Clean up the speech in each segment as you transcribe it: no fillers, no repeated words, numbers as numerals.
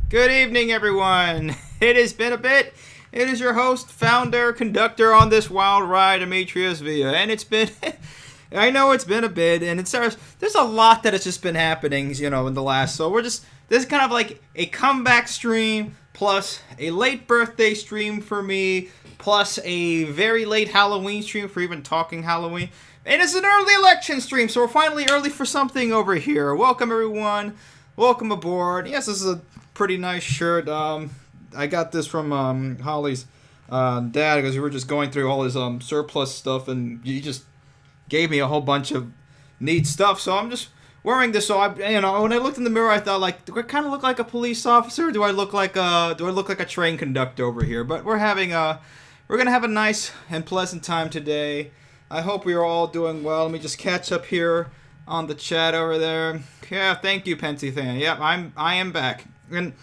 Good evening, everyone. It has been a bit. It is your host, founder, conductor on this wild ride, Demetrius Villa, and it's been. I know it's been a bit, and there's a lot that has just been happening, in the last. So this is kind of like a comeback stream plus a late birthday stream for me, plus a very late Halloween stream for even talking Halloween. And it's an early election stream, so we're finally early for something over here. Welcome, everyone. Welcome aboard. Yes, this is a pretty nice shirt. I got this from Holly's dad because we were just going through all his surplus stuff, and he just gave me a whole bunch of neat stuff. So I'm just wearing this. So when I looked in the mirror, I thought, like, do I kind of look like a police officer? Or do I look like a train conductor over here? But we're gonna have a nice and pleasant time today. I hope we are all doing well. Let me just catch up here on the chat over there. Yeah, thank you, Pensy Fan. Yep, I am back. And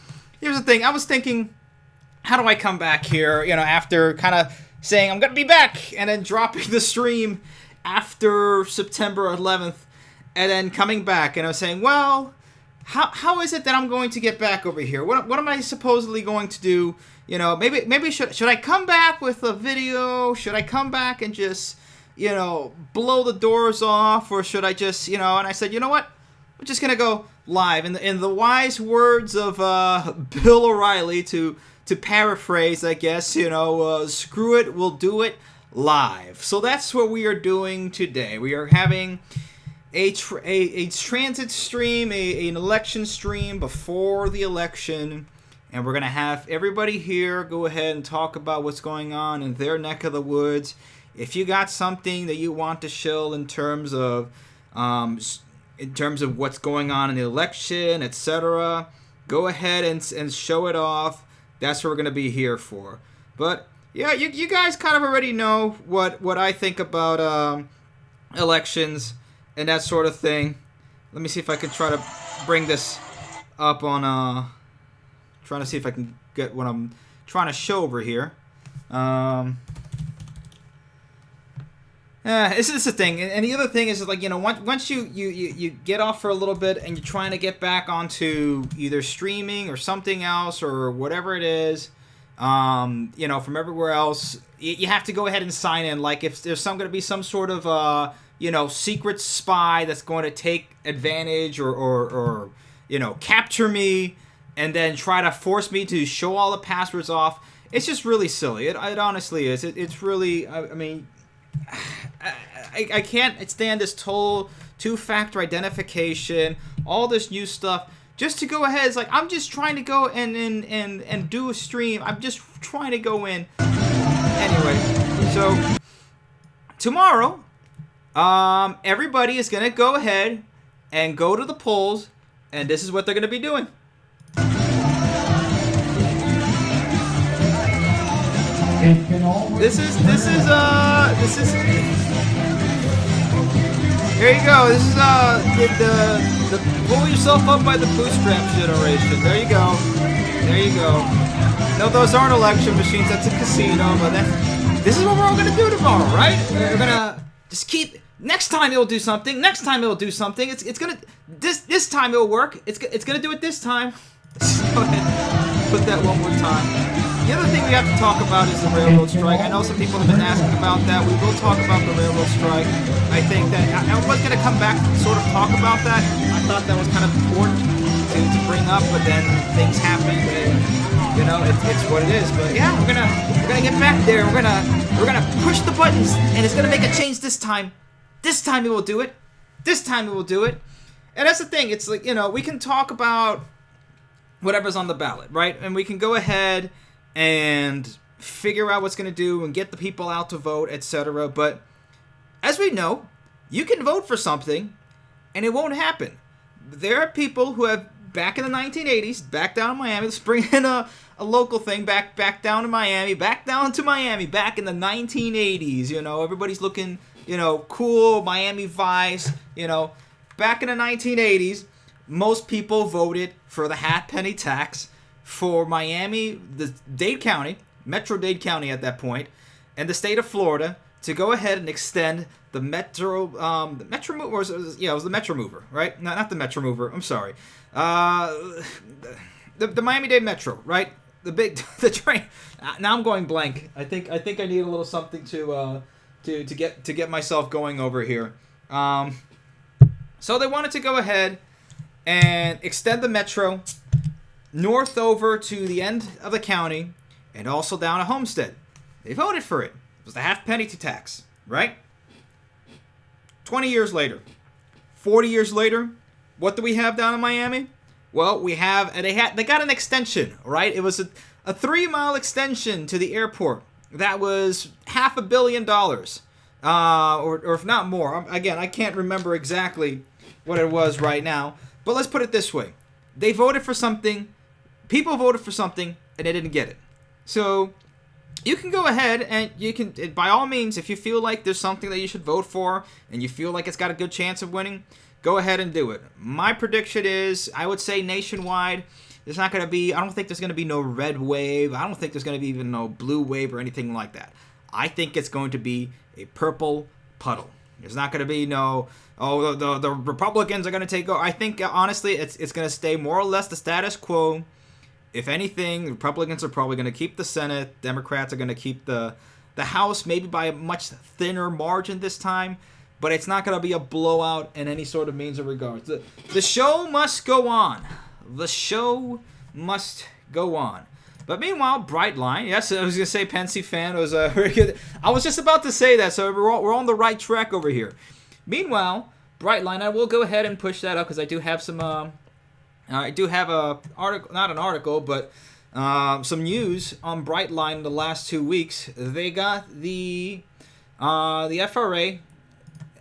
here's the thing. I was thinking, how do I come back here? After kind of saying I'm gonna be back and then dropping the stream after September 11th, and then coming back, and I was saying, well, how is it that I'm going to get back over here? What am I supposedly going to do? Maybe should I come back with a video? Should I come back and just blow the doors off, or should I just, and I said, you know what? I'm just gonna go live. In the wise words of Bill O'Reilly, to paraphrase, I guess, screw it, we'll do it live. So that's what we are doing today. We are having a transit stream, an election stream before the election, and we're gonna have everybody here go ahead and talk about what's going on in their neck of the woods. If you got something that you want to show in terms of what's going on in the election, etc., go ahead and show it off. That's what we're going to be here for. But yeah, you guys kind of already know what I think about elections and that sort of thing. Let me see if I can try to bring this up on trying to see if I can get what I'm trying to show over here. This is the thing, and the other thing is, like, once you get off for a little bit and you're trying to get back onto either streaming or something else or whatever it is, from everywhere else, you have to go ahead and sign in. Like, if there's going to be some sort of secret spy that's going to take advantage or capture me and then try to force me to show all the passwords off, it's just really silly. It honestly is. It's really, I mean, I can't stand this total two-factor identification, all this new stuff, just to go ahead. It's like, I'm just trying to go and do a stream. I'm just trying to go in. Anyway, so tomorrow, everybody is going to go ahead and go to the polls, and this is what they're going to be doing. This is here you go. This is the pull yourself up by the bootstraps generation. There you go. No, those aren't election machines. That's a casino. But this is what we're all gonna do tomorrow, right? We're gonna just keep. Next time it'll do something. It's gonna this time it'll work. It's gonna do it this time. Go ahead, put that one more time. The other thing we have to talk about is the railroad strike. I know some people have been asking about that. We will talk about the railroad strike. I think that I was going to come back and sort of talk about that. I thought that was kind of important to bring up, but then things happened, and it's what it is. But yeah, we're gonna get back there. We're gonna push the buttons, and it's gonna make a change this time. This time it will do it. And that's the thing. It's like, we can talk about whatever's on the ballot, right? And we can go ahead and figure out what's going to do and get the people out to vote, etc. But as we know, you can vote for something and it won't happen. There are people who have, back in the 1980s, back down in Miami, let's bring in a local thing, back down to Miami, back in the 1980s, everybody's looking, cool, Miami Vice, back in the 1980s, most people voted for the half penny tax for Miami, the Dade County, Metro Dade County at that point, and the state of Florida to go ahead and extend the Metro, it was the Metro Mover, right? No, not the Metro Mover. I'm sorry. the Miami-Dade Metro, right? The train. Now I'm going blank. I think I need a little something to get myself going over here. So they wanted to go ahead and extend the metro north over to the end of the county and also down to Homestead. They voted for it. It was the half penny to tax, right? 20 years later, 40 years later, what do we have down in Miami? Well, we have they got an extension, right? It was a 3-mile extension to the airport that was $500 million, or if not more. Again, I can't remember exactly what it was right now, but let's put it this way: they voted for something, people voted for something, and they didn't get it. So you can go ahead and you can, by all means, if you feel like there's something that you should vote for and you feel like it's got a good chance of winning, go ahead and do it. My prediction is, I would say nationwide, there's not going to be, I don't think there's going to be no red wave. I don't think there's going to be even no blue wave or anything like that. I think it's going to be a purple puddle. There's not going to be no, the Republicans are going to take over. I think, honestly, it's going to stay more or less the status quo. If anything, Republicans are probably going to keep the Senate. Democrats are going to keep the House, maybe by a much thinner margin this time. But it's not going to be a blowout in any sort of means or regards. The show must go on. The show must go on. But meanwhile, Brightline. Yes, I was going to say Pensy fan. Was very good. I was just about to say that, so we're on the right track over here. Meanwhile, Brightline, I will go ahead and push that up because I do have some... I do have a article, not an article, but some news on Brightline the last 2 weeks. They got the FRA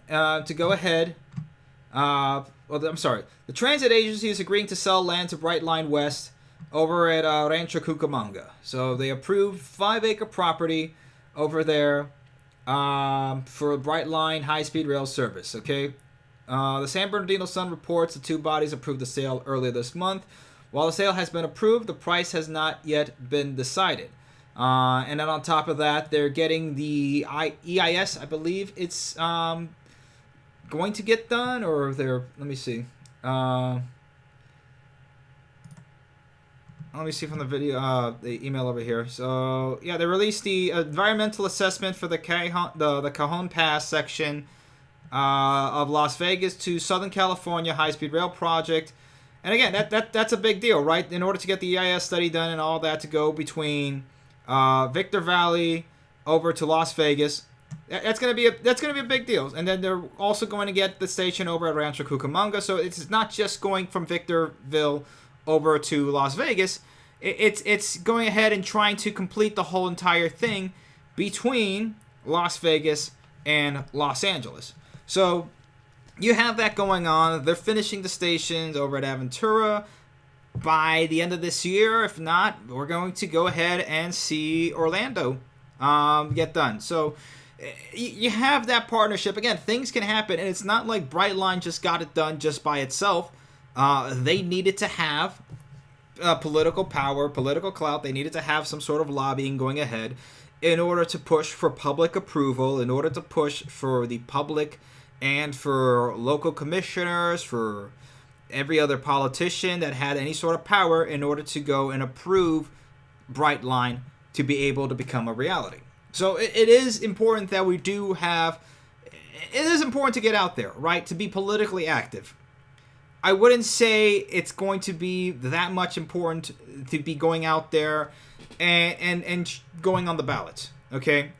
to go ahead. The transit agency is agreeing to sell land to Brightline West over at Rancho Cucamonga. So they approved 5-acre property over there for Brightline high-speed rail service. Okay. The San Bernardino Sun reports the two bodies approved the sale earlier this month. While the sale has been approved, the price has not yet been decided. And then on top of that, they're getting the EIS. I believe it's going to get done, or they're... Let me see. Let me see from the video, the email over here. So yeah, they released the environmental assessment for the Cajon Pass section of Las Vegas to Southern California high-speed rail project. And again, that's a big deal, right? In order to get the EIS study done and all that to go between Victor Valley over to Las Vegas, that's gonna be a big deal. And then they're also going to get the station over at Rancho Cucamonga, so it's not just going from Victorville over to Las Vegas. It's going ahead and trying to complete the whole entire thing between Las Vegas and Los Angeles. So you have that going on. They're finishing the stations over at Aventura by the end of this year. If not, we're going to go ahead and see Orlando get done. So you have that partnership. Again, things can happen, and it's not like Brightline just got it done just by itself. They needed to have political power, political clout. They needed to have some sort of lobbying going ahead in order to push for public approval, in order to push for the public and for local commissioners, for every other politician that had any sort of power in order to go and approve Brightline to be able to become a reality. So it is important that we do have, it is important to get out there, right? To be politically active. I wouldn't say it's going to be that much important to be going out there and going on the ballots, okay?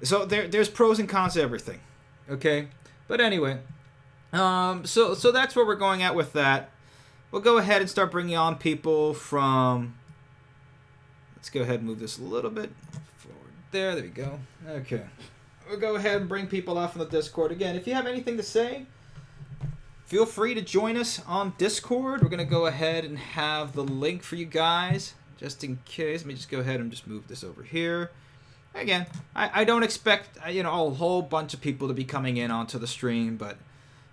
So there's pros and cons to everything, okay? But anyway, so that's where we're going at with that. We'll go ahead and start bringing on people from... Let's go ahead and move this a little bit forward. There we go. Okay. We'll go ahead and bring people out from the Discord. Again, if you have anything to say, feel free to join us on Discord. We're going to go ahead and have the link for you guys, just in case. Let me just go ahead and just move this over here. Again, I don't expect, a whole bunch of people to be coming in onto the stream, but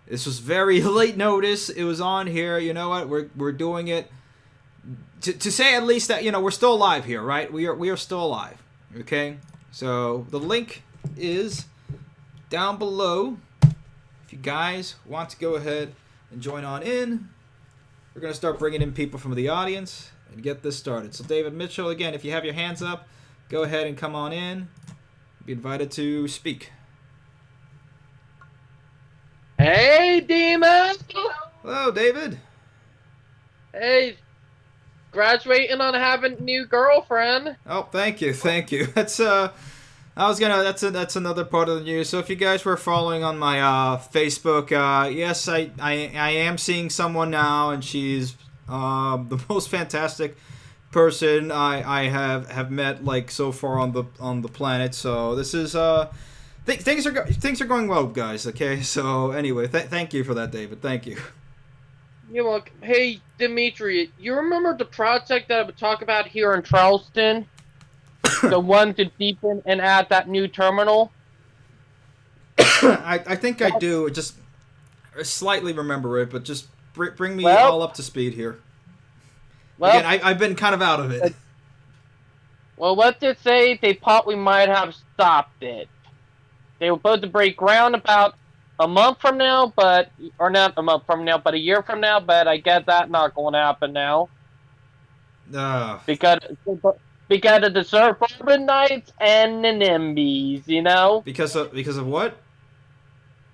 this was very late notice. It was on here. You know what? We're doing it to say at least that, we're still alive here, right? We are still alive. Okay? So the link is down below. If you guys want to go ahead and join on in, we're going to start bringing in people from the audience. and get this started. So David Mitchell, again, if you have your hands up, go ahead and come on in. Be invited to speak. Hey, Demon! Hello, David. Hey, graduating on having a new girlfriend. Oh, thank you. That's that's another part of the news. So if you guys were following on my Facebook, yes, I am seeing someone now, and she's the most fantastic person I have met like so far on the planet. So this is things are going well, guys. Okay. So anyway, thank you for that, David. Thank you. You're welcome. Hey, Dimitri, you remember the project that I would talk about here in Charleston? The one to deepen and add that new terminal? I think I do. Just slightly remember it, but just bring me all up to speed here. Well, again, I've been kind of out of it. Well, let's just say they thought we might have stopped it. They were supposed to break ground about a month from now, or not a month from now, but a year from now, but I guess that's not going to happen now. Because of the Suburbanites and the NIMBYs, you know? Because of what?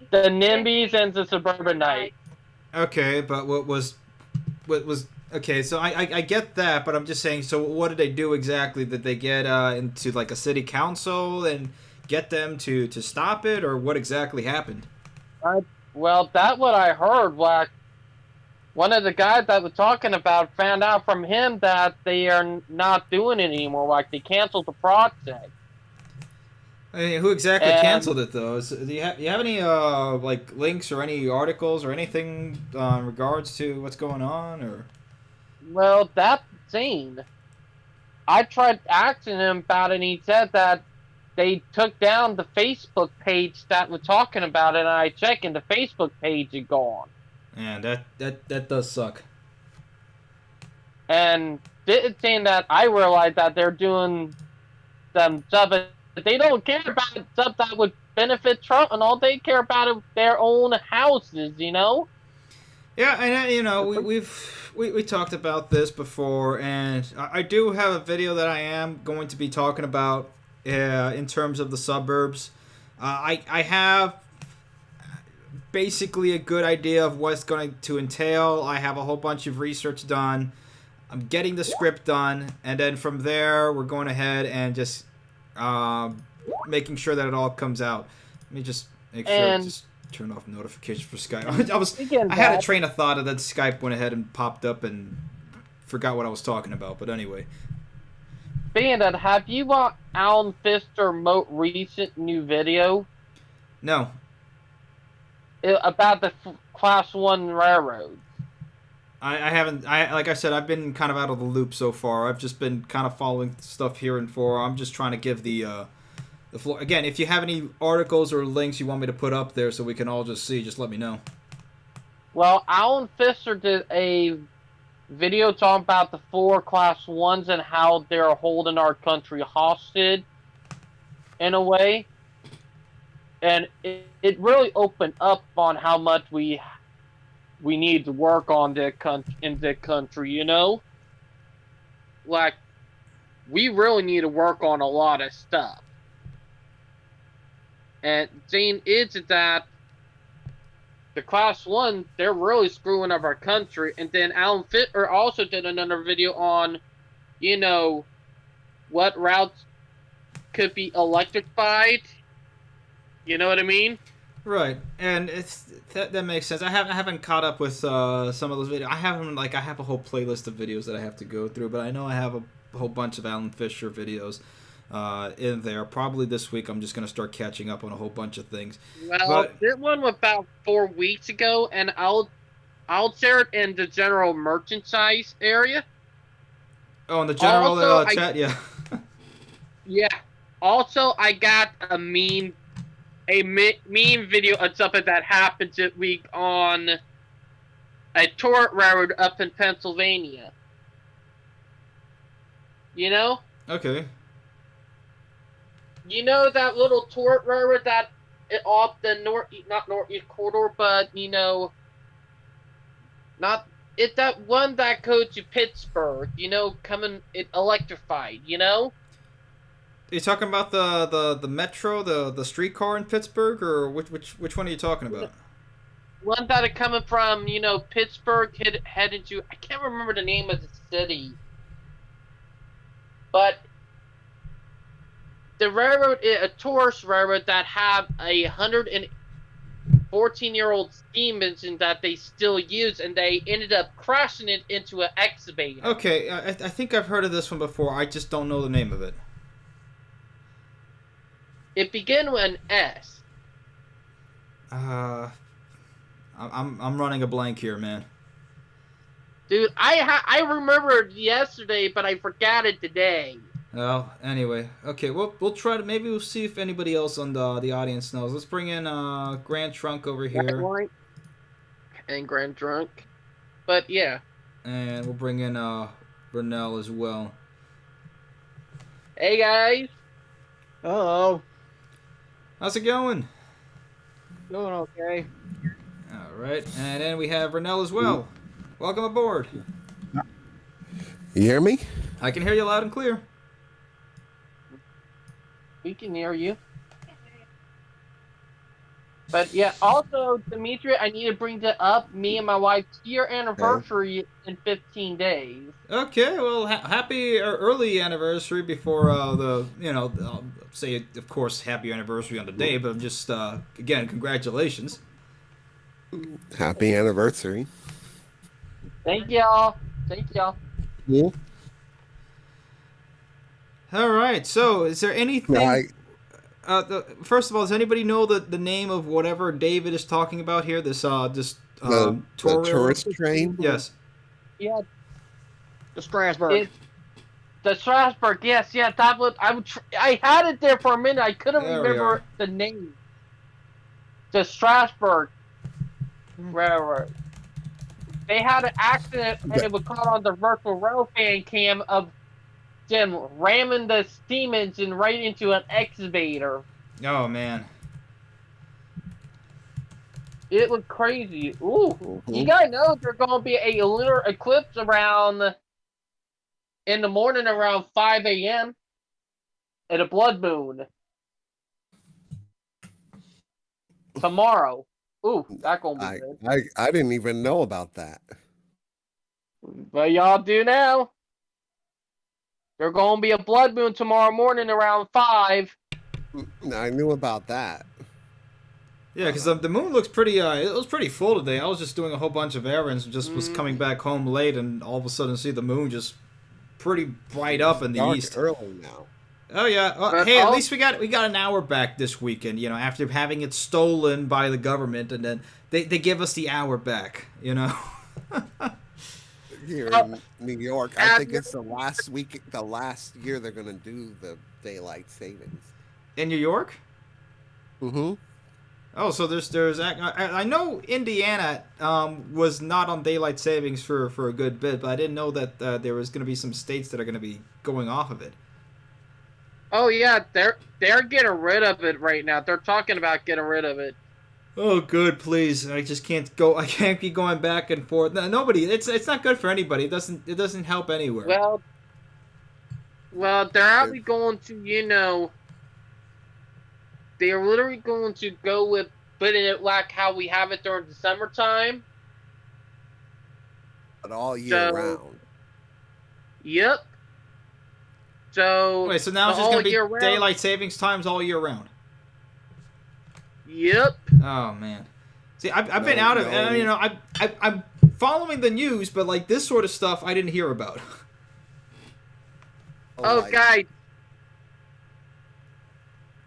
The NIMBYs and the Suburbanites. Okay, but what was okay, so I get that, but I'm just saying, so what did they do exactly? Did they get into like a city council and get them to stop it, or what exactly happened? Well, that's what I heard. Like, one of the guys that was talking about found out from him that they are not doing it anymore. Like, they canceled the project. I mean, who exactly canceled it, though? Do you have any like links or any articles or anything in regards to what's going on, or? Well, that's insane. I tried asking him about it, and he said that they took down the Facebook page that was talking about it, and I checked, and the Facebook page is gone. Man, that does suck. And the thing that I realized that they're doing some stuff, but they don't care about stuff that would benefit Trump, and all they care about is their own houses, you know? Yeah, and you know, we talked about this before, and I do have a video that I am going to be talking about in terms of the suburbs. I have basically a good idea of what's going to entail. I have a whole bunch of research done. I'm getting the script done, and then from there, we're going ahead and just making sure that it all comes out. Let me just make sure to just turn off notifications for Skype. I had a train of thought, and then Skype went ahead and popped up and forgot what I was talking about. But anyway. Being that, have you watched Alan Pfister's most recent new video? No. About the Class 1 railroads. I haven't. Like I said, I've been kind of out of the loop so far. I've just been kind of following stuff here and for. I'm just trying to give the floor. Again, if you have any articles or links you want me to put up there so we can all just see, just let me know. Well, Alan Pfister did a video talking about the 4 Class 1s and how they're holding our country hostage in a way. And it really opened up on how much we need to work on in the country, you know? Like, we really need to work on a lot of stuff. And the thing is that the Class 1, they're really screwing up our country. And then Alan Pfister also did another video on, you know, what routes could be electrified. You know what I mean? Right, and that makes sense. I haven't caught up with some of those videos. I have a whole playlist of videos that I have to go through, but I know I have a whole bunch of Alan Pfister videos in there. Probably this week I'm just going to start catching up on a whole bunch of things. Well, this one was about 4 weeks ago, and I'll share it in the general merchandise area. Oh, in the general also, chat, yeah. Yeah. Also, I got a meme video of something that happened this week on a tour railroad up in Pennsylvania. You know? Okay. You know that little tour railroad that off the not northeast corridor, but you know, not It's that one that goes to Pittsburgh, coming it electrified, Are you talking about the metro, the streetcar in Pittsburgh, or which one are you talking about? One that are coming from, Pittsburgh heading to, I can't remember the name of the city. But the railroad is a tourist railroad that have 114-year-old steam engine that they still use, and they ended up crashing it into an excavator. Okay, I think I've heard of this one before. I just don't know the name of it. It began with an S. I'm running a blank here, man. Dude, I remembered yesterday, but I forgot it today. Well, anyway, okay, we'll try to, maybe we'll see if anybody else on the audience knows. Let's bring in Grand Trunk over here. And Grand Trunk. But yeah. And we'll bring in Brunel as well. Hey guys. Hello. How's it going? Doing okay. Alright, and then we have Brunel as well. Welcome aboard. You hear me? I can hear you loud and clear. We can hear you. But yeah, also, Dimitri, I need to bring that up. Me and my wife's year anniversary in 15 days. Okay, well, happy early anniversary before I'll say, of course, happy anniversary on the day, but just, again, congratulations. Happy anniversary. Thank y'all. Yeah. All right, so is there anything... first of all, does anybody know the name of whatever David is talking about here? The tourist train? Yes. Yeah. The Strasbourg. The Strasbourg, yes, yeah, that was... I had it there for a minute. I couldn't remember the name. The Strasbourg Railroad. They had an accident, and it was caught on the virtual rail fan cam of them ramming the steam engine right into an excavator. Oh, man. It was crazy. Ooh. You guys know there's going to be a lunar eclipse in the morning around 5 a.m. and a blood moon. Tomorrow. Ooh, that's going to be good. I didn't even know about that. But y'all do now. There's going to be a blood moon tomorrow morning around 5. I knew about that. Yeah, because the moon looks pretty, it was pretty full today. I was just doing a whole bunch of errands and just was coming back home late, and all of a sudden see the moon just pretty bright up in the east. Early now. Oh yeah. Hey, at least we got an hour back this weekend. After having it stolen by the government, and then they give us the hour back. Here in New York, I think it's the last year they're gonna do the daylight savings. In New York? Mm-hmm. Oh, so there's I know Indiana was not on daylight savings for a good bit, but I didn't know that there was going to be some states that are going to be going off of it. Oh yeah, they're getting rid of it right now. They're talking about getting rid of it. Oh, good, please. I just can't go. I can't be going back and forth. No, nobody. It's not good for anybody. It doesn't help anywhere. Well, they're actually going to, they're literally going to go with putting it like how we have it during the summertime. But all year round. Yep. So wait, so now it's just going to be daylight savings times all year round. Yep. Oh man. See, I've been out of I'm following the news, but like this sort of stuff I didn't hear about. Guys.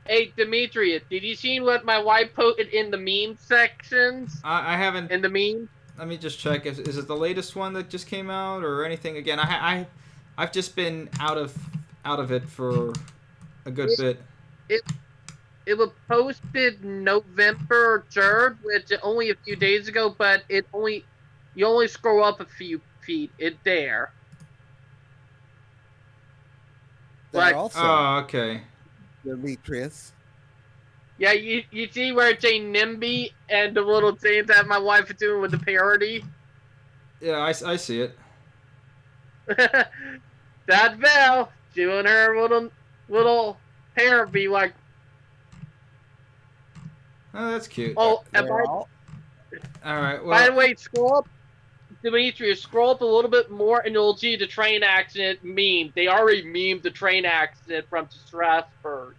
Hey, Demetrius, did you see what my wife posted in the meme sections? I haven't. In the meme? Let me just check. Is it the latest one that just came out or anything? Again, I've just been out of it for a good bit. It was posted November 3rd, which is only a few days ago, but you only scroll up a few feet. It's there. Oh, okay. Demetrius. Yeah, you see where it's a NIMBY and the little things that my wife is doing with the parody? Yeah, I see it. That Val doing her little hair be like, Oh, that's cute. oh, and They're all All right. by the Well, way, scroll up, Demetrius, scroll up a little bit more and you'll see the train accident meme. They already memed the train accident from Strasbourg.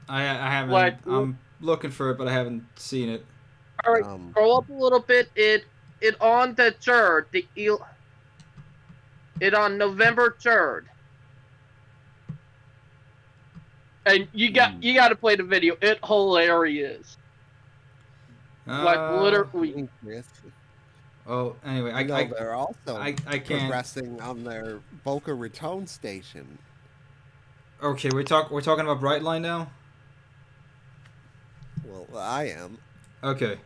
I haven't. Like, I'm looking for it, but I haven't seen it. all right, scroll up a little bit. It on the 3rd, it on November 3rd. And you got to play the video. It's hilarious. Like literally. Oh, anyway, I they're also I can't. progressing on their Boca Raton station. Okay, we're talking about Brightline now. Well, I am. Okay.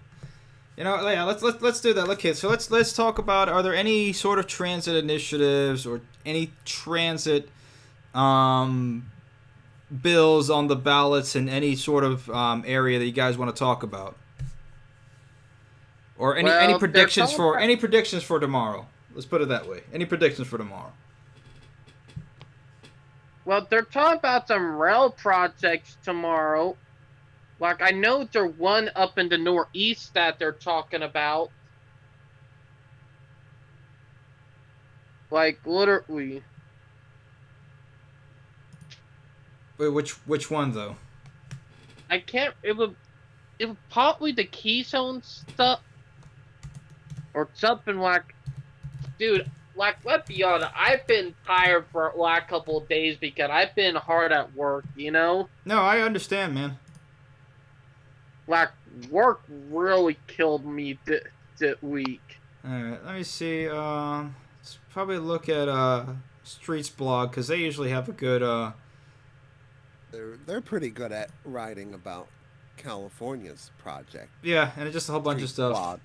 Yeah, let's do that. Okay, so let's talk about, are there any sort of transit initiatives or any transit bills on the ballots in any sort of area that you guys want to talk about? Or any predictions for tomorrow? Let's put it that way. Any predictions for tomorrow? Well, they're talking about some rail projects tomorrow. Like, I know there's one up in the northeast that they're talking about. Like, literally. Wait, which one though? I can't. It would probably the Keystone stuff, or something like. Dude, like, let's be honest. I've been tired for the last couple of days because I've been hard at work. You know. No, I understand, man. Like, work really killed me this week. Alright, let me see. Let's probably look at Streets blog, because they usually have a good They're pretty good at writing about California's project. yeah, and just a whole bunch of Streets stuff. blog.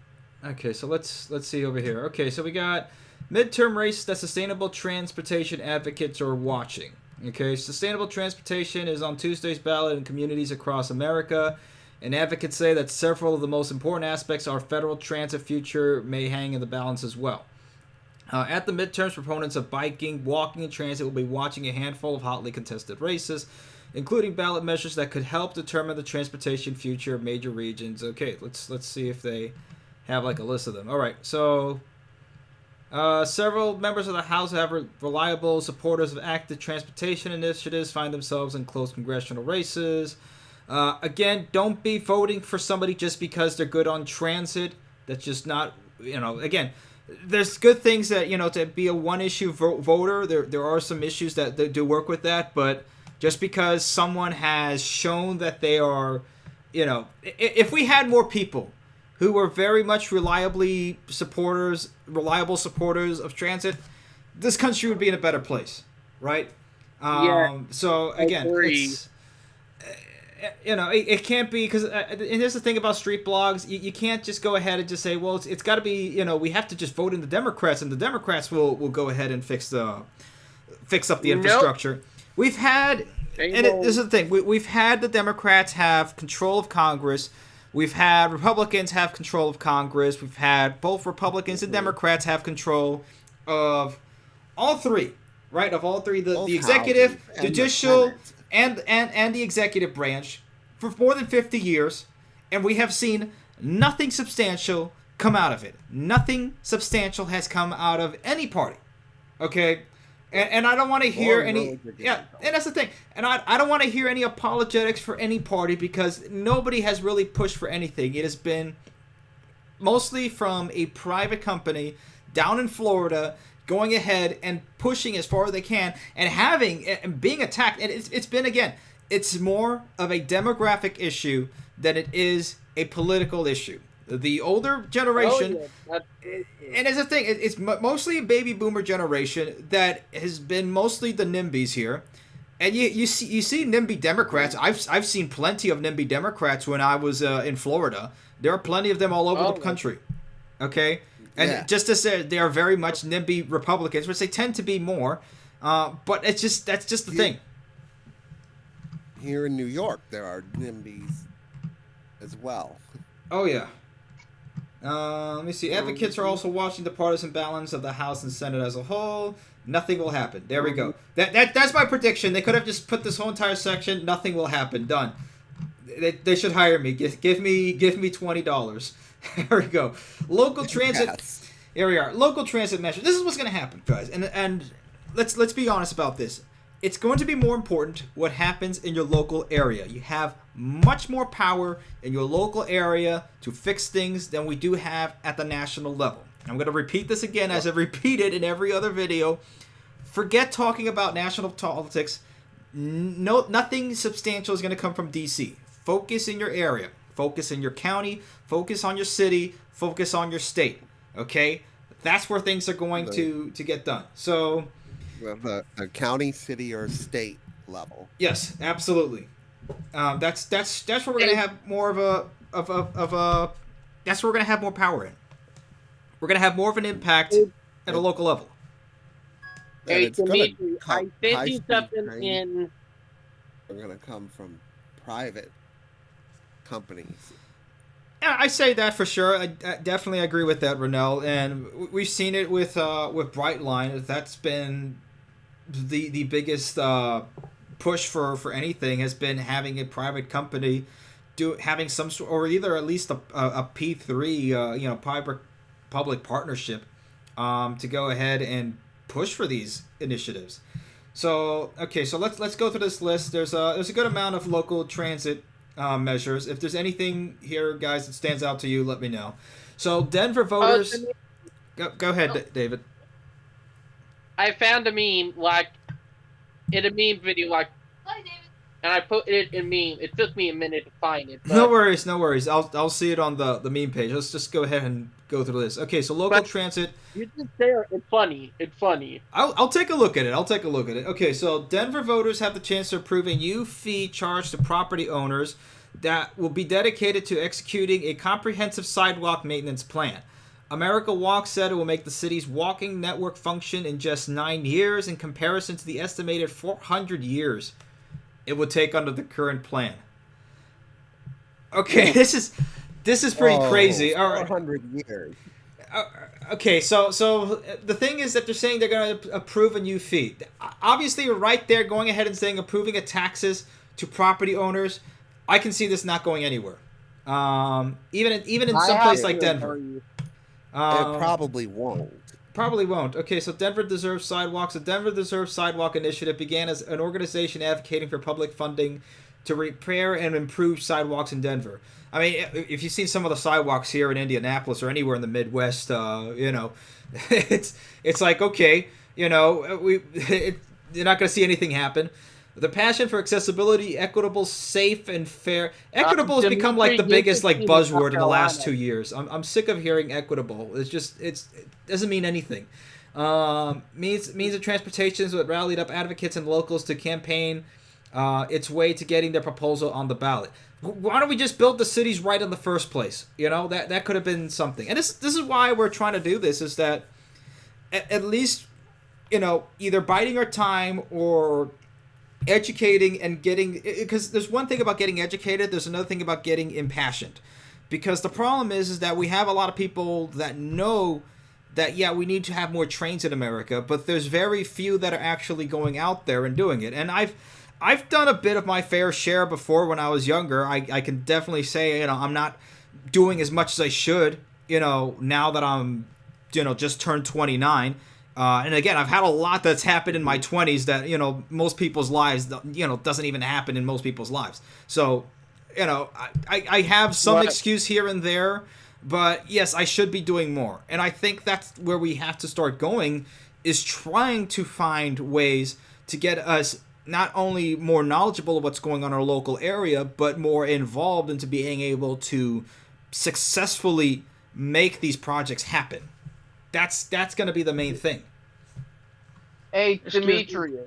Okay, so let's see over here. Okay, so we got midterm race that sustainable transportation advocates are watching. Okay, sustainable transportation is on Tuesday's ballot in communities across America. And advocates say that several of the most important aspects of our federal transit future may hang in the balance as well. At the midterms, proponents of biking, walking, and transit will be watching a handful of hotly contested races, including ballot measures that could help determine the transportation future of major regions. Okay, let's see if they have like a list of them. All right, so several members of the House who have reliable supporters of active transportation initiatives find themselves in close congressional races. Again, don't be voting for somebody just because they're good on transit. That's just not, again, there's good things that, to be a one-issue voter, there are some issues that do work with that, but just because someone has shown that they are, if we had more people who were very much reliable supporters of transit, this country would be in a better place, right? So, again, it's... it can't be, because and here's the thing about street blogs, you can't just go ahead and just say, well, it's got to be, we have to just vote in the Democrats, and the Democrats will go ahead and fix up the infrastructure. Nope. We've had, this is the thing, we've had the Democrats have control of Congress, we've had Republicans have control of Congress, we've had both Republicans and Democrats have control of all three, right? Of all three, the executive, judicial, and the executive branch for more than 50 years, and we have seen nothing substantial come out of it. Nothing substantial has come out of any party, okay? And I don't want to hear any... Yeah, and that's the thing. And I don't want to hear any apologetics for any party, because nobody has really pushed for anything. It has been mostly from a private company down in Florida going ahead and pushing as far as they can and being attacked. And it's been, again, it's more of a demographic issue than it is a political issue. The older generation, and it's the thing, it's mostly a baby boomer generation that has been mostly the NIMBYs here. And you see NIMBY Democrats. I've seen plenty of NIMBY Democrats when I was in Florida. There are plenty of them all over the country. Okay? And just to say, they are very much NIMBY Republicans, which they tend to be more. But that's just the thing. Here in New York, there are NIMBYs as well. Oh, yeah. Let me see. Advocates are also watching the partisan balance of the House and Senate as a whole. Nothing will happen. There we go. That's my prediction. They could have just put this whole entire section. Nothing will happen. Done. They should hire me. Give me $20. There we go. Local transit. Yes. Here we are. Local transit measures. This is what's going to happen, guys. And let's be honest about this. It's going to be more important what happens in your local area. You have much more power in your local area to fix things than we do have at the national level. I'm going to repeat this again as I've repeated in every other video. Forget talking about national politics. No, nothing substantial is going to come from DC. Focus in your area. Focus in your county. Focus on your city. Focus on your state. Okay? That's where things are going to get done. So... The county, city, or state level. Yes, absolutely. That's where we're gonna have more of a that's where we're gonna have more power in. We're gonna have more of an impact at a local level. Hey, And it's gonna Dimitri, I come- sent you high-speed something trains in. are going to come from private companies. Yeah, I say that for sure. I definitely agree with that, Renell. And we've seen it with Brightline. That's been the biggest push for anything has been having a private company having some sort, or either at least a P3 public partnership to go ahead and push for these initiatives. So okay, so let's go through this list. There's a good amount of local transit measures. If there's anything here, guys, that stands out to you, let me know. So Denver voters, go ahead, David. I found a meme, in a meme video, and I put it in meme. It took me a minute to find it. No worries. I'll see it on the meme page. Let's just go ahead and go through this. Okay, so local transit. You just there. It's funny. I'll take a look at it. Okay, so Denver voters have the chance to approve a new fee charged to property owners that will be dedicated to executing a comprehensive sidewalk maintenance plan. America Walk said it will make the city's walking network function in just 9 years in comparison to the estimated 400 years it would take under the current plan. Okay, this is pretty crazy. All right. 400 years. Okay, so the thing is that they're saying they're going to approve a new fee. Obviously, you're right there going ahead and saying approving a taxes to property owners. I can see this not going anywhere. Even in some place like Denver. It probably won't. Probably won't. Okay, so Denver Deserves Sidewalks. The Denver Deserves Sidewalk Initiative began as an organization advocating for public funding to repair and improve sidewalks in Denver. I mean, if you've seen some of the sidewalks here in Indianapolis or anywhere in the Midwest, it's like, okay, you're not going to see anything happen. The passion for accessibility, equitable, safe, and fair. Equitable has become like the biggest buzzword in the last 2 years. I'm sick of hearing equitable. It doesn't mean anything. Means of transportation is what rallied up advocates and locals to campaign its way to getting their proposal on the ballot. Why don't we just build the cities right in the first place? That could have been something. And this is why we're trying to do this, is that at least either biding our time or educating and getting, because there's one thing about getting educated, there's another thing about getting impassioned. Because the problem is that we have a lot of people that know that, yeah, we need to have more trains in America, but there's very few that are actually going out there and doing it. And I've done a bit of my fair share before when I was younger. I can definitely say, I'm not doing as much as I should, now that I'm, just turned 29. And again, I've had a lot that's happened in my 20s that, most people's lives, doesn't even happen in most people's lives. So, I have some excuse here and there, but yes, I should be doing more. And I think that's where we have to start going, is trying to find ways to get us not only more knowledgeable of what's going on in our local area, but more involved into being able to successfully make these projects happen. That's going to be the main thing. Hey, Dimitri.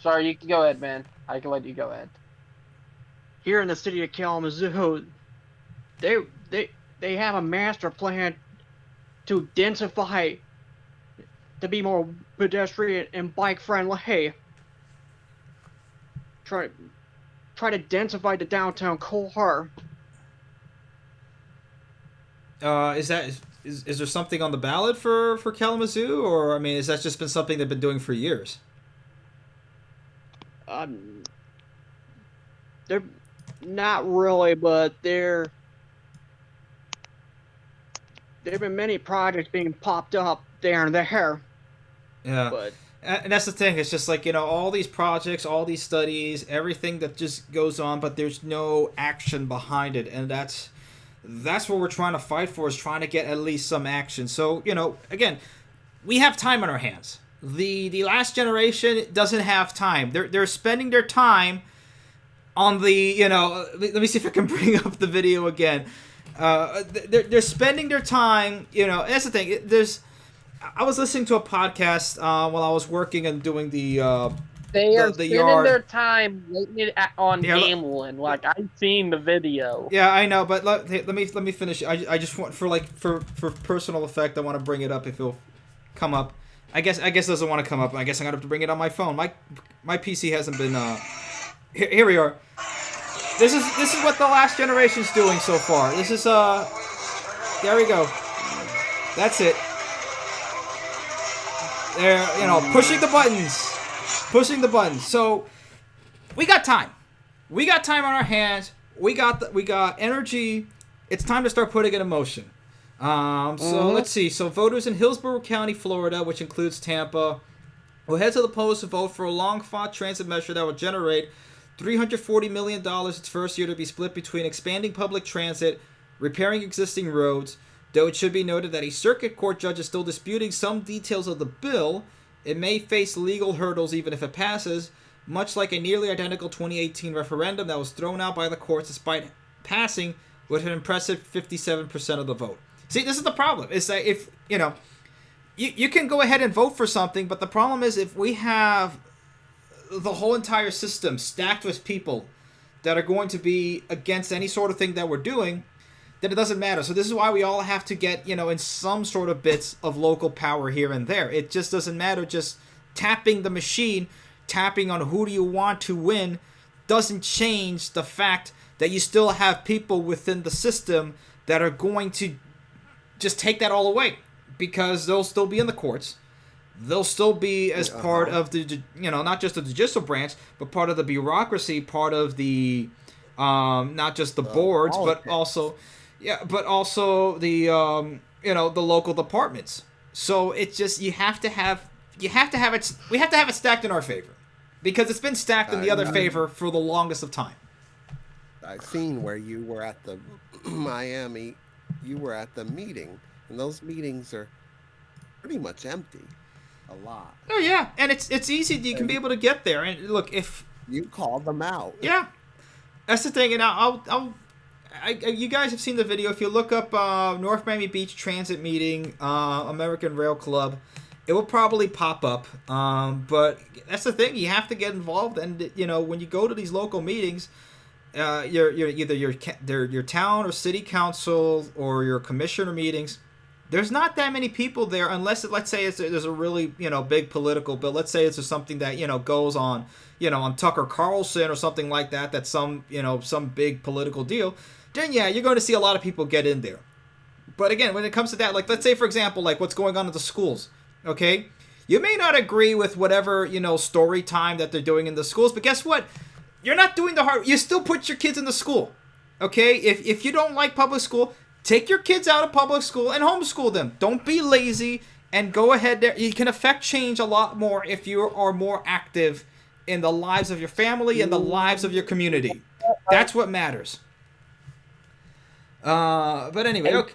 Sorry, you can go ahead, man. I can let you go ahead. Here in the city of Kalamazoo, they have a master plan to densify, to be more pedestrian and bike friendly. Try to densify the downtown core. Is that is there something on the ballot for Kalamazoo, or I mean, has that just been something they've been doing for years? They're not really, but there've been many projects being popped up there and there. Yeah. But And that's the thing. It's just like, all these projects, all these studies, everything that just goes on, but there's no action behind it. And that's what we're trying to fight for, is trying to get at least some action. So, again, we have time on our hands. The last generation doesn't have time. They're spending their time on the, let me see if I can bring up the video again. They're spending their time, that's the thing. I was listening to a podcast while I was working and doing the They are the spending yard. their time waiting on gambling. Like, I've seen the video. Yeah, I know, but let me finish. I just want for personal effect, I want to bring it up if it'll come up. I guess it doesn't want to come up. I guess I'm gonna have to bring it on my phone. My PC hasn't been. Here we are. This is what the last generation's doing so far. This is there we go. That's it. They're pushing the buttons. So we got time. We got time on our hands. We got energy. It's time to start putting it in motion. So let's see. So voters in Hillsborough County, Florida, which includes Tampa, will head to the polls to vote for a long-fought transit measure that will generate $340 million its first year, to be split between expanding public transit, repairing existing roads. Though it should be noted that a circuit court judge is still disputing some details of the bill, it may face legal hurdles even if it passes, much like a nearly identical 2018 referendum that was thrown out by the courts despite passing with an impressive 57% of the vote. See, this is the problem. Is that if, you can go ahead and vote for something, but the problem is if we have the whole entire system stacked with people that are going to be against any sort of thing that we're doing, then it doesn't matter. So this is why we all have to get, in some sort of bits of local power here and there. It just doesn't matter. Just tapping the machine, tapping on who do you want to win, doesn't change the fact that you still have people within the system that are going to just take that all away, because they'll still be in the courts. They'll still be as part of the, not just the judicial branch, but part of the bureaucracy, part of the, not just the boards, politics. but also the, the local departments. So it's just, we have to have it stacked in our favor, because it's been stacked in the other favor for the longest of time. I've seen where you were at the Miami, you were at the meeting, and those meetings are pretty much empty. A lot. Oh yeah, and it's easy. You can be able to get there. And look, if you call them out, yeah, that's the thing. And you guys have seen the video. If you look up North Miami Beach Transit Meeting, American Rail Club, it will probably pop up. But that's the thing. You have to get involved. And when you go to these local meetings, you're either your town or city council or your commissioner meetings. There's not that many people there, unless let's say there's a really big political bill. Let's say it's something that goes on on Tucker Carlson or something like that. That's some big political deal. Then yeah, you're going to see a lot of people get in there. But again, when it comes to that, like let's say for example, like what's going on at the schools, okay? You may not agree with whatever story time that they're doing in the schools, but guess what? You're not doing the hard. You still put your kids in the school, okay? If you don't like public school, take your kids out of public school and homeschool them. Don't be lazy and go ahead there. You can affect change a lot more if you are more active in the lives of your family and the lives of your community. That's what matters. But anyway, okay.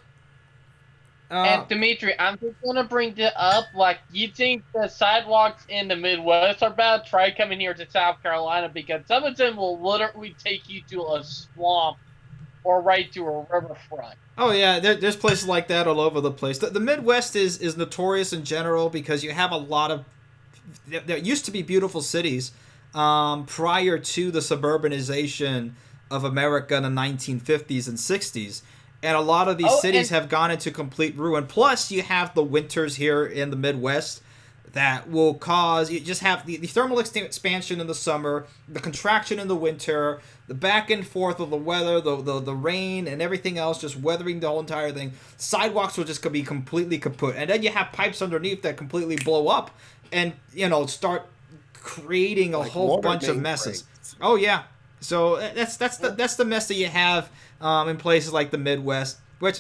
And Dimitri, I'm just gonna bring it up. Like, you think the sidewalks in the Midwest are bad? Try coming here to South Carolina, because some of them will literally take you to a swamp or right to a riverfront. Oh yeah, there's places like that all over the place. The Midwest is notorious in general because you have a lot of. There used to be beautiful cities prior to the suburbanization of America in the 1950s and 60s. And a lot of these cities have gone into complete ruin. Plus, you have the winters here in the Midwest that will cause you just have the thermal expansion in the summer, the contraction in the winter, the back and forth of the weather, the rain and everything else, just weathering the whole entire thing. Sidewalks will just be completely kaput, and then you have pipes underneath that completely blow up, and start creating a whole bunch of messes. Breaks. Oh yeah, so that's the mess that you have in places like the Midwest, which.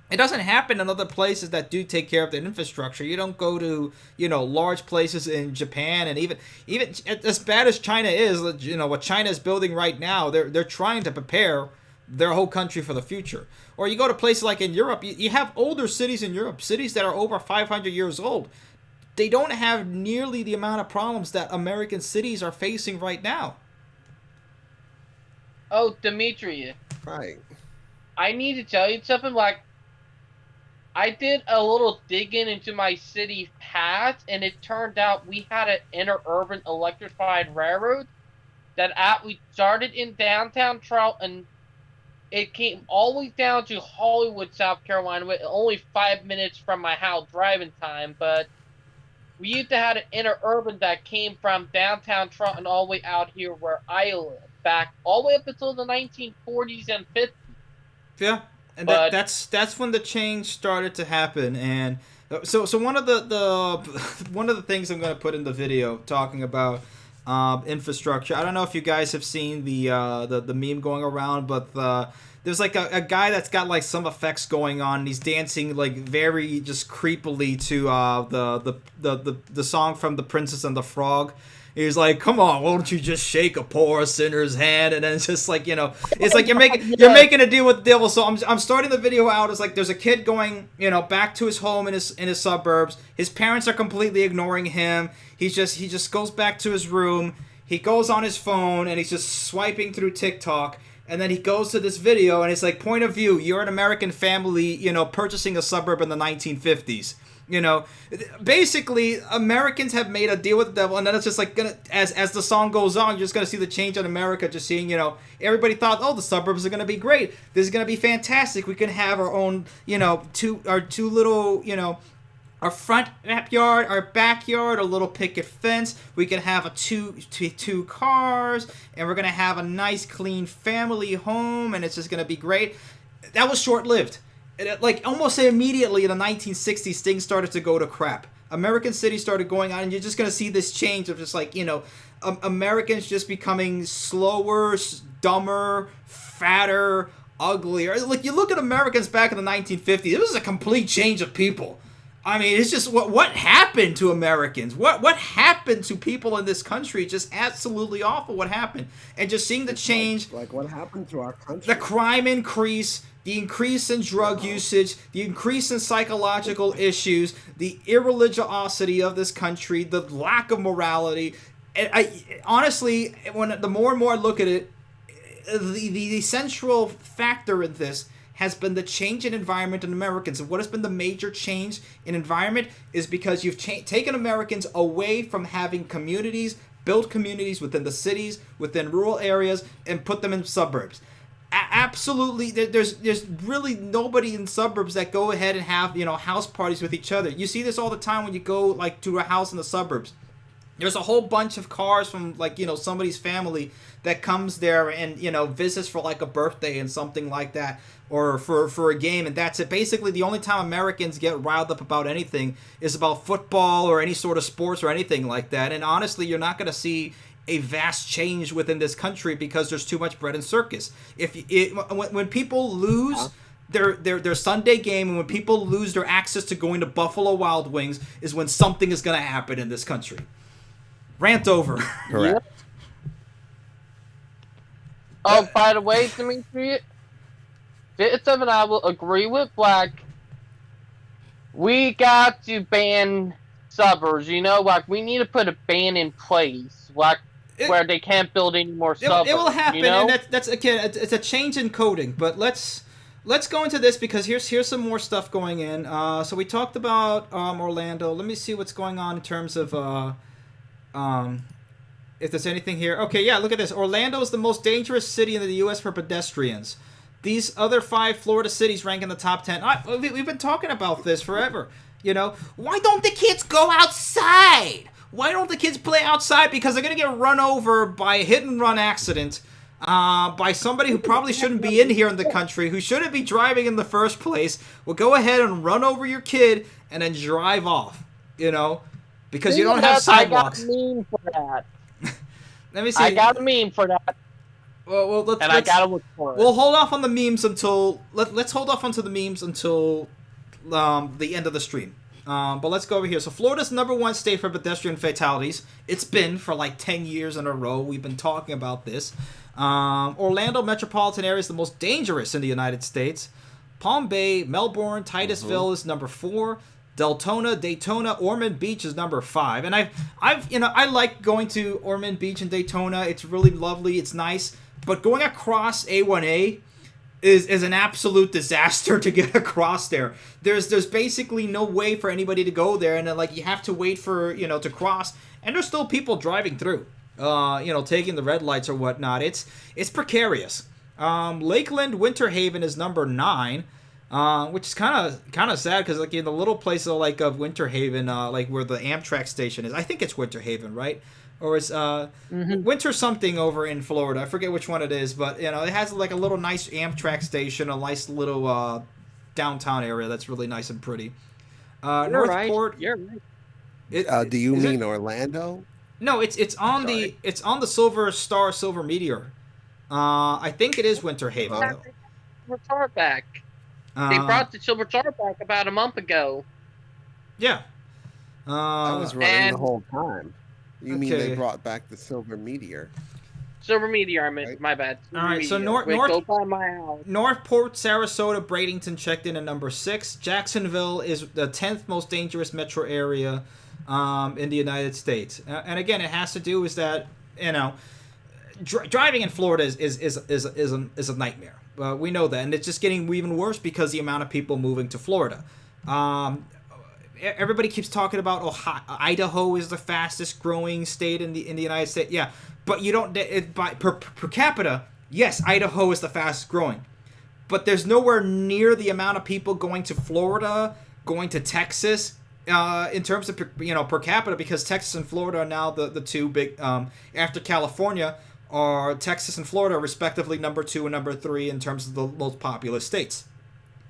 It doesn't happen in other places that do take care of their infrastructure. You don't go to, large places in Japan, and even as bad as China is, what China is building right now, they're trying to prepare their whole country for the future. Or you go to places like in Europe, you have older cities in Europe, cities that are over 500 years old. They don't have nearly the amount of problems that American cities are facing right now. Oh, Dimitri. Right. I need to tell you something, I did a little digging into my city past, and it turned out we had an interurban electrified railroad that we started in downtown Charlotte, and it came all the way down to Hollywood, South Carolina, with only 5 minutes from my house driving time. But we used to have an interurban that came from downtown Charlotte and all the way out here where I live, back all the way up until the 1940s and 50s. Yeah. And that's when the change started to happen, and so one of the things I'm going to put in the video talking about infrastructure. I don't know if you guys have seen the meme going around, but there's like a guy that's got like some effects going on, and he's dancing like very just creepily to the song from The Princess and the Frog. He's like, "Come on, won't you just shake a poor sinner's hand?" And then it's just like, it's like you're making a deal with the devil. So I'm starting the video out as like there's a kid going, back to his home in his suburbs. His parents are completely ignoring him. He just goes back to his room. He goes on his phone and he's just swiping through TikTok. And then he goes to this video and it's like, point of view, you're an American family, purchasing a suburb in the 1950s. Basically, Americans have made a deal with the devil, and then it's just like as the song goes on, you're just gonna see the change in America. Just seeing, everybody thought, oh, the suburbs are gonna be great. This is gonna be fantastic. We can have our own, two little, our front yard, our backyard, a little picket fence. We can have two cars, and we're gonna have a nice, clean family home, and it's just gonna be great. That was short-lived. Like almost immediately in the 1960s, things started to go to crap. American cities started going on, and you're just going to see this change of just like, Americans just becoming slower, dumber, fatter, uglier. Like you look at Americans back in the 1950s, it was a complete change of people. I mean, it's just what happened to Americans? What happened to people in this country? Just absolutely awful what happened. And just seeing the change. Like what happened to our country? The crime increase, the increase in drug usage, the increase in psychological issues, the irreligiosity of this country, the lack of morality. And honestly, the more and more I look at it, the central factor in this has been the change in environment in Americans. And what has been the major change in environment is because you've taken Americans away from having communities, built communities within the cities, within rural areas, and put them in suburbs. Absolutely, there's really nobody in suburbs that go ahead and have, house parties with each other. You see this all the time when you go like to a house in the suburbs. There's a whole bunch of cars from like, somebody's family that comes there and, visits for like a birthday and something like that, or for a game, and that's it. Basically, the only time Americans get riled up about anything is about football or any sort of sports or anything like that. And honestly, you're not going to see a vast change within this country because there's too much bread and circus. When people lose their Sunday game, and when people lose their access to going to Buffalo Wild Wings, is when something is going to happen in this country. Rant over. Correct. Oh, by the way, Dimitri, it's something I will agree with. Like, we got to ban suburbs. Like we need to put a ban in place. Like. Where they can't build any more suburbs. It will happen, and that's again, it's a change in coding. But let's go into this because here's some more stuff going in. So we talked about Orlando. Let me see what's going on in terms of if there's anything here. Okay, yeah, look at this. Orlando is the most dangerous city in the U.S. for pedestrians. These other 5 Florida cities rank in the top 10. We've been talking about this forever. You know, why don't the kids go outside? Why don't the kids play outside? Because they're gonna get run over by a hit and run accident by somebody who probably shouldn't be in here in the country, who shouldn't be driving in the first place. Will go ahead and run over your kid and then drive off. You know, because you don't have sidewalks. I got a meme for that. Let me see. I got a meme for that. Well, let's, I gotta look for it. We'll hold off on the memes until let's hold off onto the memes until the end of the stream. But let's go over here. So Florida's #1 state for pedestrian fatalities. It's been for like 10 years in a row. We've been talking about this. Orlando metropolitan area is the most dangerous in the United States. Palm Bay, Melbourne, Titusville is #4. Deltona, Daytona, Ormond Beach is #5. And I like going to Ormond Beach and Daytona. It's really lovely. It's nice. But going across A1A is an absolute disaster to get across there. There's basically no way for anybody to go there, and then, like, you have to wait for, to cross, and there's still people driving through, taking the red lights or whatnot. It's precarious. Lakeland, Winter Haven is #9, which is kind of sad because, like, in the little place of Winter Haven, like where the Amtrak station is, I think it's Winter Haven, right? Or it's Winter something over in Florida. I forget which one it is, but it has like a little nice Amtrak station, a nice little downtown area that's really nice and pretty. Northport. Right. You're right. Do you mean Orlando? No, it's on the Silver Star Silver Meteor. I think it is Winter Haven. Silver Star back. They brought the Silver Star back about a month ago. Yeah. I was running the whole time. You mean okay. they brought back the Silver Meteor? Silver Meteor, my bad. All right, so go by my house. Northport, Sarasota, Bradenton checked in at #6. Jacksonville is the 10th most dangerous metro area in the United States. And again, it has to do with that, driving in Florida is a nightmare. We know that, and it's just getting even worse because the amount of people moving to Florida. Everybody keeps talking about Idaho is the fastest growing state in the United States. Yeah, but you don't per capita. Yes, Idaho is the fastest growing, but there's nowhere near the amount of people going to Florida, going to Texas, in terms of per capita, because Texas and Florida are now the two big after California are Texas and Florida respectively #2 and #3 in terms of the most populous states.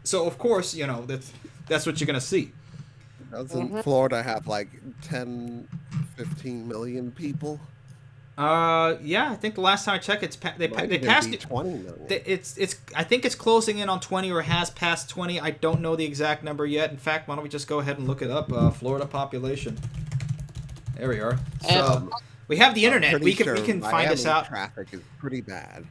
So of course that's what you're gonna see. Doesn't Florida have like 10, 15 million people? Yeah, I think the last time I checked, they passed it. 20 million. I think it's closing in on 20 or has passed 20. I don't know the exact number yet. In fact, why don't we just go ahead and look it up? Florida population. There we are. So we have the internet. We can find this out. Traffic is pretty bad.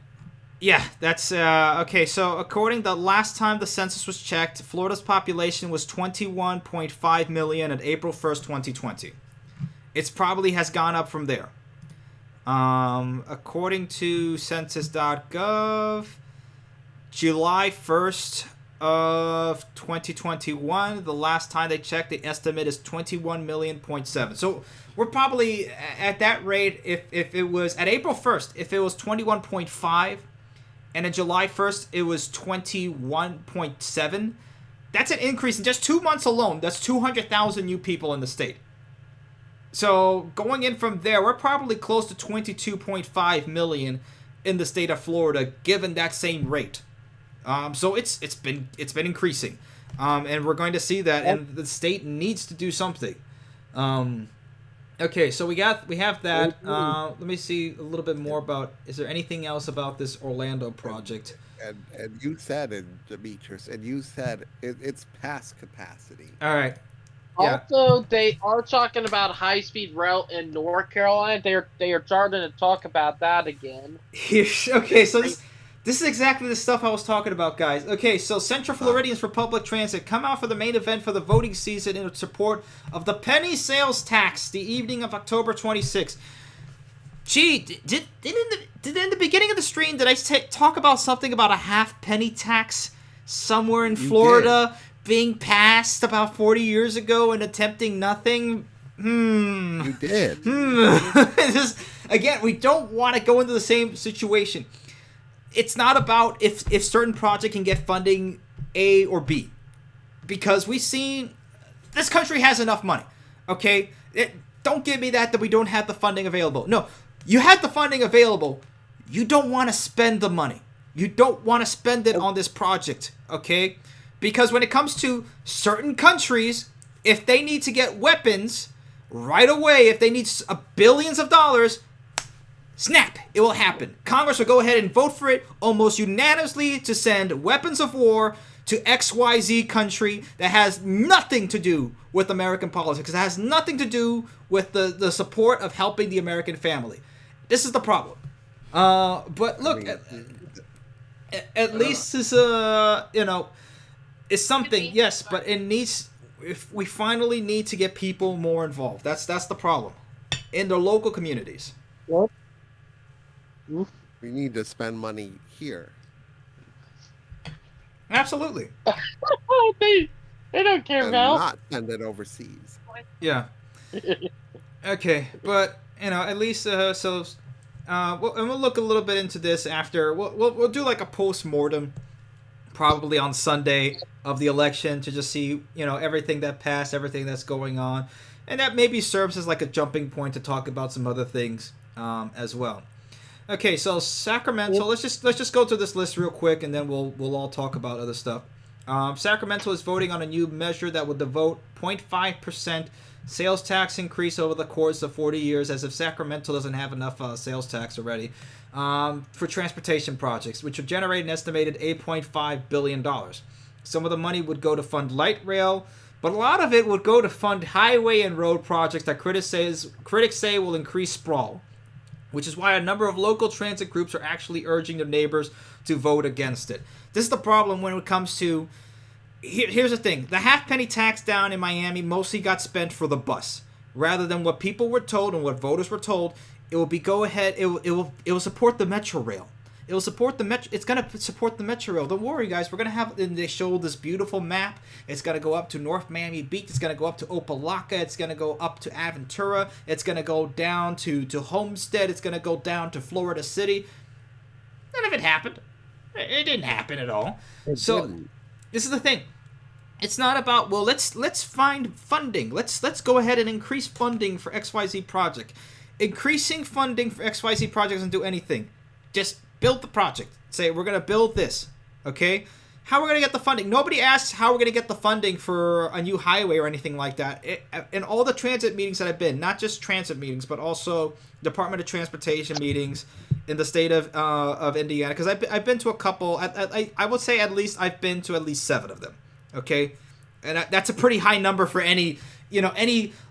Yeah, that's okay. So according to the last time the census was checked, Florida's population was 21.5 million at April 1st, 2020. It's probably has gone up from there. According to census.gov, July 1st of 2021, the last time they checked, the estimate is 21 million.7. So we're probably at that rate. If it was at April 1st, if it was 21.5. And on July 1st, it was 21.7. That's an increase in just 2 months alone. That's 200,000 new people in the state. So going in from there, we're probably close to 22.5 million in the state of Florida, given that same rate. So it's been increasing, and we're going to see that, and the state needs to do something. Okay, so we have that. Let me see a little bit more about. Is there anything else about this Orlando project? And you said it, Demetrius, and you said it's past capacity. All right. Yeah. Also, they are talking about high-speed rail in North Carolina. They are starting to talk about that again. Okay, so this is exactly the stuff I was talking about, guys. Okay, so Central Floridians for Public Transit come out for the main event for the voting season in support of the penny sales tax the evening of October 26th. Gee, did in the beginning of the stream, did I talk about something about a half penny tax somewhere in Florida being passed about 40 years ago and attempting nothing? You did. Again, we don't want to go into the same situation. It's not about if certain project can get funding A or B, because we've seen this country has enough money, okay? Don't give me that we don't have the funding available. No, you have the funding available. You don't want to spend the money. You don't want to spend it on this project, okay? Because when it comes to certain countries, if they need to get weapons right away, if they need billions of dollars, snap, it will happen. Congress will go ahead and vote for it almost unanimously to send weapons of war to XYZ country that has nothing to do with American politics. It has nothing to do with the support of helping the American family. This is the problem. But look, at least it's it's something, yes, but it needs. If we finally need to get people more involved, that's the problem in their local communities. What? We need to spend money here. Absolutely. they don't care And about. not send it overseas. Yeah. Okay, but at least and we'll look a little bit into this after. We'll do like a post-mortem, probably on Sunday of the election, to just see everything that passed, everything that's going on, and that maybe serves as like a jumping point to talk about some other things as well. Okay, so Sacramento. Let's just go through this list real quick, and then we'll all talk about other stuff. Sacramento is voting on a new measure that would devote 0.5% sales tax increase over the course of 40 years, as if Sacramento doesn't have enough sales tax already, for transportation projects, which would generate an estimated $8.5 billion. Some of the money would go to fund light rail, but a lot of it would go to fund highway and road projects that critics say will increase sprawl, which is why a number of local transit groups are actually urging their neighbors to vote against it. This is the problem when it comes to... Here's the thing. The half-penny tax down in Miami mostly got spent for the bus. Rather than what people were told and what voters were told, it will support the Metro Rail. It will support the Metro... It's going to support the Metro Rail. Don't worry, guys. We're going to have... And they show this beautiful map. It's going to go up to North Miami Beach. It's going to go up to Opelika. It's going to go up to Aventura. It's going to go down to Homestead. It's going to go down to Florida City. None of it happened. It didn't happen at all. This is the thing. It's not about, well, let's find funding. Let's go ahead and increase funding for XYZ project. Increasing funding for XYZ project doesn't do anything. Just build the project. Say, we're going to build this. Okay? How we're going to get the funding? Nobody asks how we're going to get the funding for a new highway or anything like that. In all the transit meetings that I've been, not just transit meetings, but also Department of Transportation meetings in the state of Indiana, because I've been to a couple. I would say at least I've been to at least 7 of them. Okay, and that's a pretty high number for any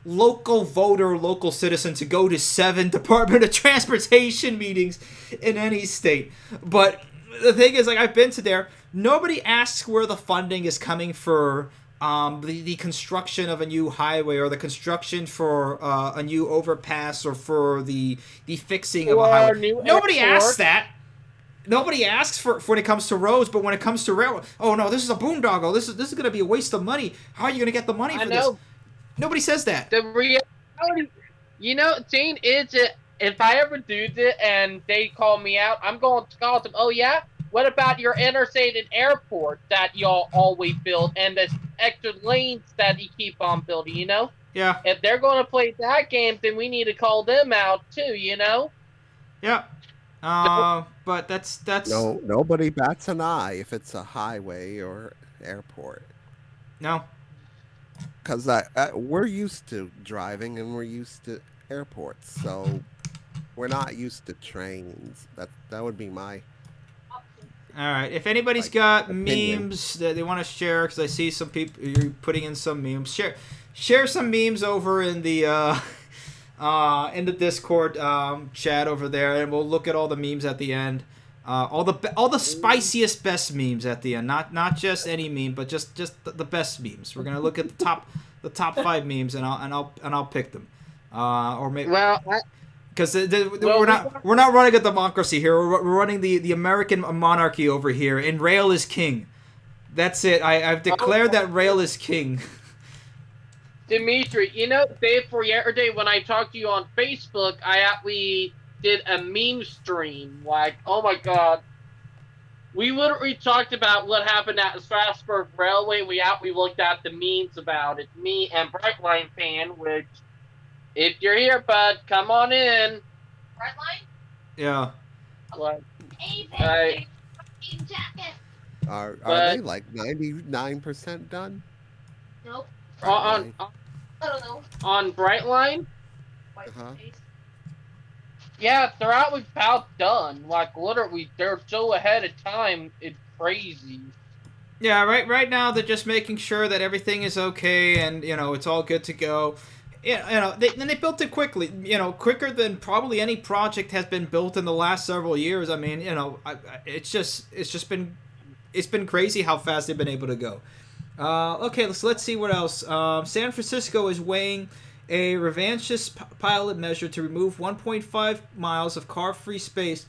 local voter, local citizen to go to 7 Department of Transportation meetings in any state. But the thing is, like, I've been to there. Nobody asks where the funding is coming for the construction of a new highway, or the construction for a new overpass, or for the fixing of a highway. Nobody asks that. Nobody asks for when it comes to roads, but when it comes to railroad, oh no, this is a boondoggle. This is going to be a waste of money. How are you going to get the money for this? Nobody says that. The reality, Gene, is it, if I ever do this and they call me out, I'm going to call them. Oh yeah, what about your interstate and airport that y'all always build, and the extra lanes that you keep on building? Yeah. If they're going to play that game, then we need to call them out too. Yeah. But that's No, nobody bats an eye if it's a highway or airport. No. Because we're used to driving and we're used to airports, so we're not used to trains. That would be my... All right. If anybody's got opinion. memes that they want to share, because I see some people you're putting in some memes. Share some memes over in the Discord chat over there, and we'll look at all the memes at the end. All the spiciest, best memes at the end. Not just any meme, but just the best memes. We're gonna look at the top 5 memes, and I'll pick them. Or maybe because we're not running a democracy here. We're running the American monarchy over here, and rail is king. That's it. I've declared that rail is king. Dimitri, day for yesterday when I talked to you on Facebook, I actually did a meme stream. Like, oh my god. We literally talked about what happened at the Strasbourg Railway. We looked at the memes about it. Me and Brightline fan, which, if you're here, bud, come on in. Brightline? Yeah. Like, Hey, I- jacket. Are But- they like 99% done? Nope. on I don't know. on Brightline, White Uh-huh. face. yeah, they're out about done. Like literally, they're so ahead of time. It's crazy. Yeah, right now they're just making sure that everything is okay and, it's all good to go. They built it quickly, quicker than probably any project has been built in the last several years. I mean, it's been crazy how fast they've been able to go. Okay, let's see what else. San Francisco is weighing a revanchist pilot measure to remove 1.5 miles of car-free space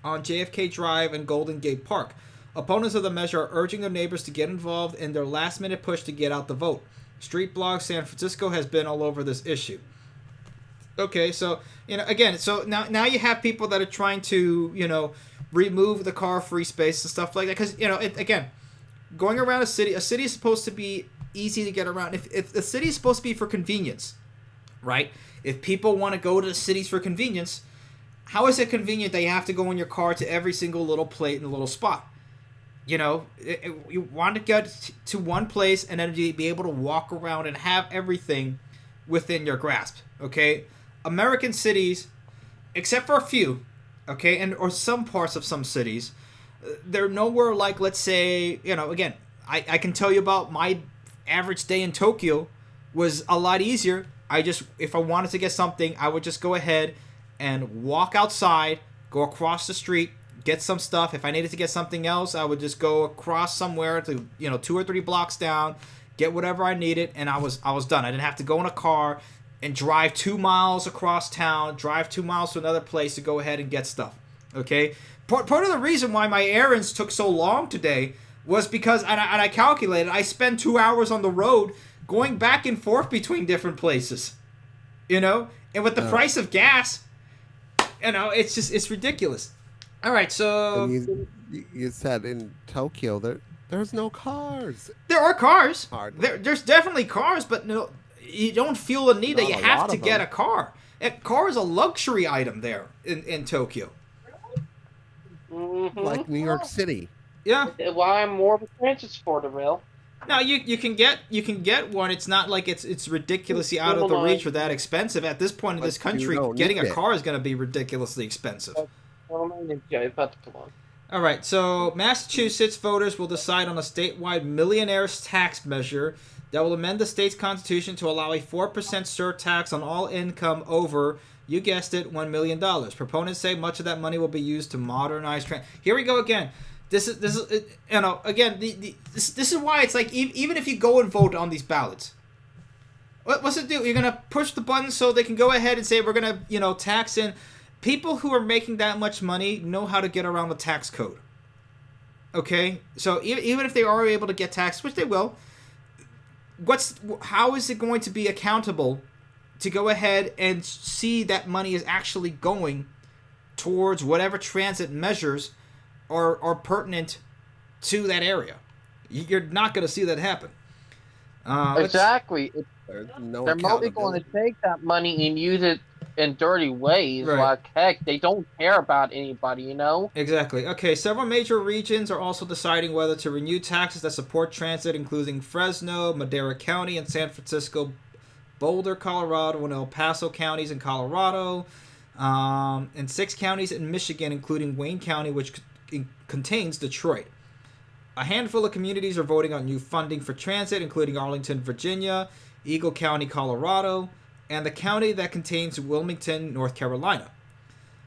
on JFK Drive and Golden Gate Park. Opponents of the measure are urging their neighbors to get involved in their last-minute push to get out the vote. Street Blog San Francisco has been all over this issue. Okay, so, again, so now you have people that are trying to, remove the car-free space and stuff like that. Because, again, going around a city is supposed to be easy to get around. If the city is supposed to be for convenience, right? If people want to go to the cities for convenience, how is it convenient that you have to go in your car to every single little plate and little spot? You want to get to one place and then be able to walk around and have everything within your grasp, okay? American cities, except for a few, okay, or some parts of some cities, they're nowhere like, let's say, again, I can tell you about my average day in Tokyo was a lot easier. If I wanted to get something, I would just go ahead and walk outside, go across the street, get some stuff. If I needed to get something else, I would just go across somewhere to 2 or 3 blocks down, get whatever I needed, and I was done. I didn't have to go in a car and drive 2 miles across town, drive 2 miles to another place to go ahead and get stuff. Okay, part of the reason why my errands took so long today was because, and I calculated, I spent 2 hours on the road going back and forth between different places. And with the price of gas, it's ridiculous. All right, so And you said in Tokyo there's no cars. there are cars. Hardly. There's definitely cars, but no, you don't feel the need that Not you a have lot to of get them. a car. A car is a luxury item there in Tokyo. Mm-hmm. Like New York City. Yeah. Why I'm more of a transporter, Will. Now you can get one. It's not like it's ridiculously out of the reach or that expensive. At this point in this But you country, don't getting need a it. car is going to be ridiculously expensive. Come on. All right, so Massachusetts voters will decide on a statewide millionaire's tax measure that will amend the state's constitution to allow a 4% surtax on all income over, you guessed it, $1 million. Proponents say much of that money will be used to modernize Here we go again. This is again, this is why it's like, even if you go and vote on these ballots, what's it do? You're going to push the button so they can go ahead and say we're going to, tax in. People who are making that much money know how to get around the tax code. Okay? So even if they are able to get taxed, which they will, how is it going to be accountable to go ahead and see that money is actually going towards whatever transit measures are pertinent to that area? You're not going to see that happen. Exactly. There's no They're mostly going to take that money and use it in dirty ways. Right. Like, heck, they don't care about anybody, Exactly. Okay, several major regions are also deciding whether to renew taxes that support transit, including Fresno, Madera County, and San Francisco, Boulder, Colorado, and El Paso counties in Colorado, and 6 counties in Michigan, including Wayne County, which contains Detroit. A handful of communities are voting on new funding for transit, including Arlington, Virginia, Eagle County, Colorado, and the county that contains Wilmington, North Carolina.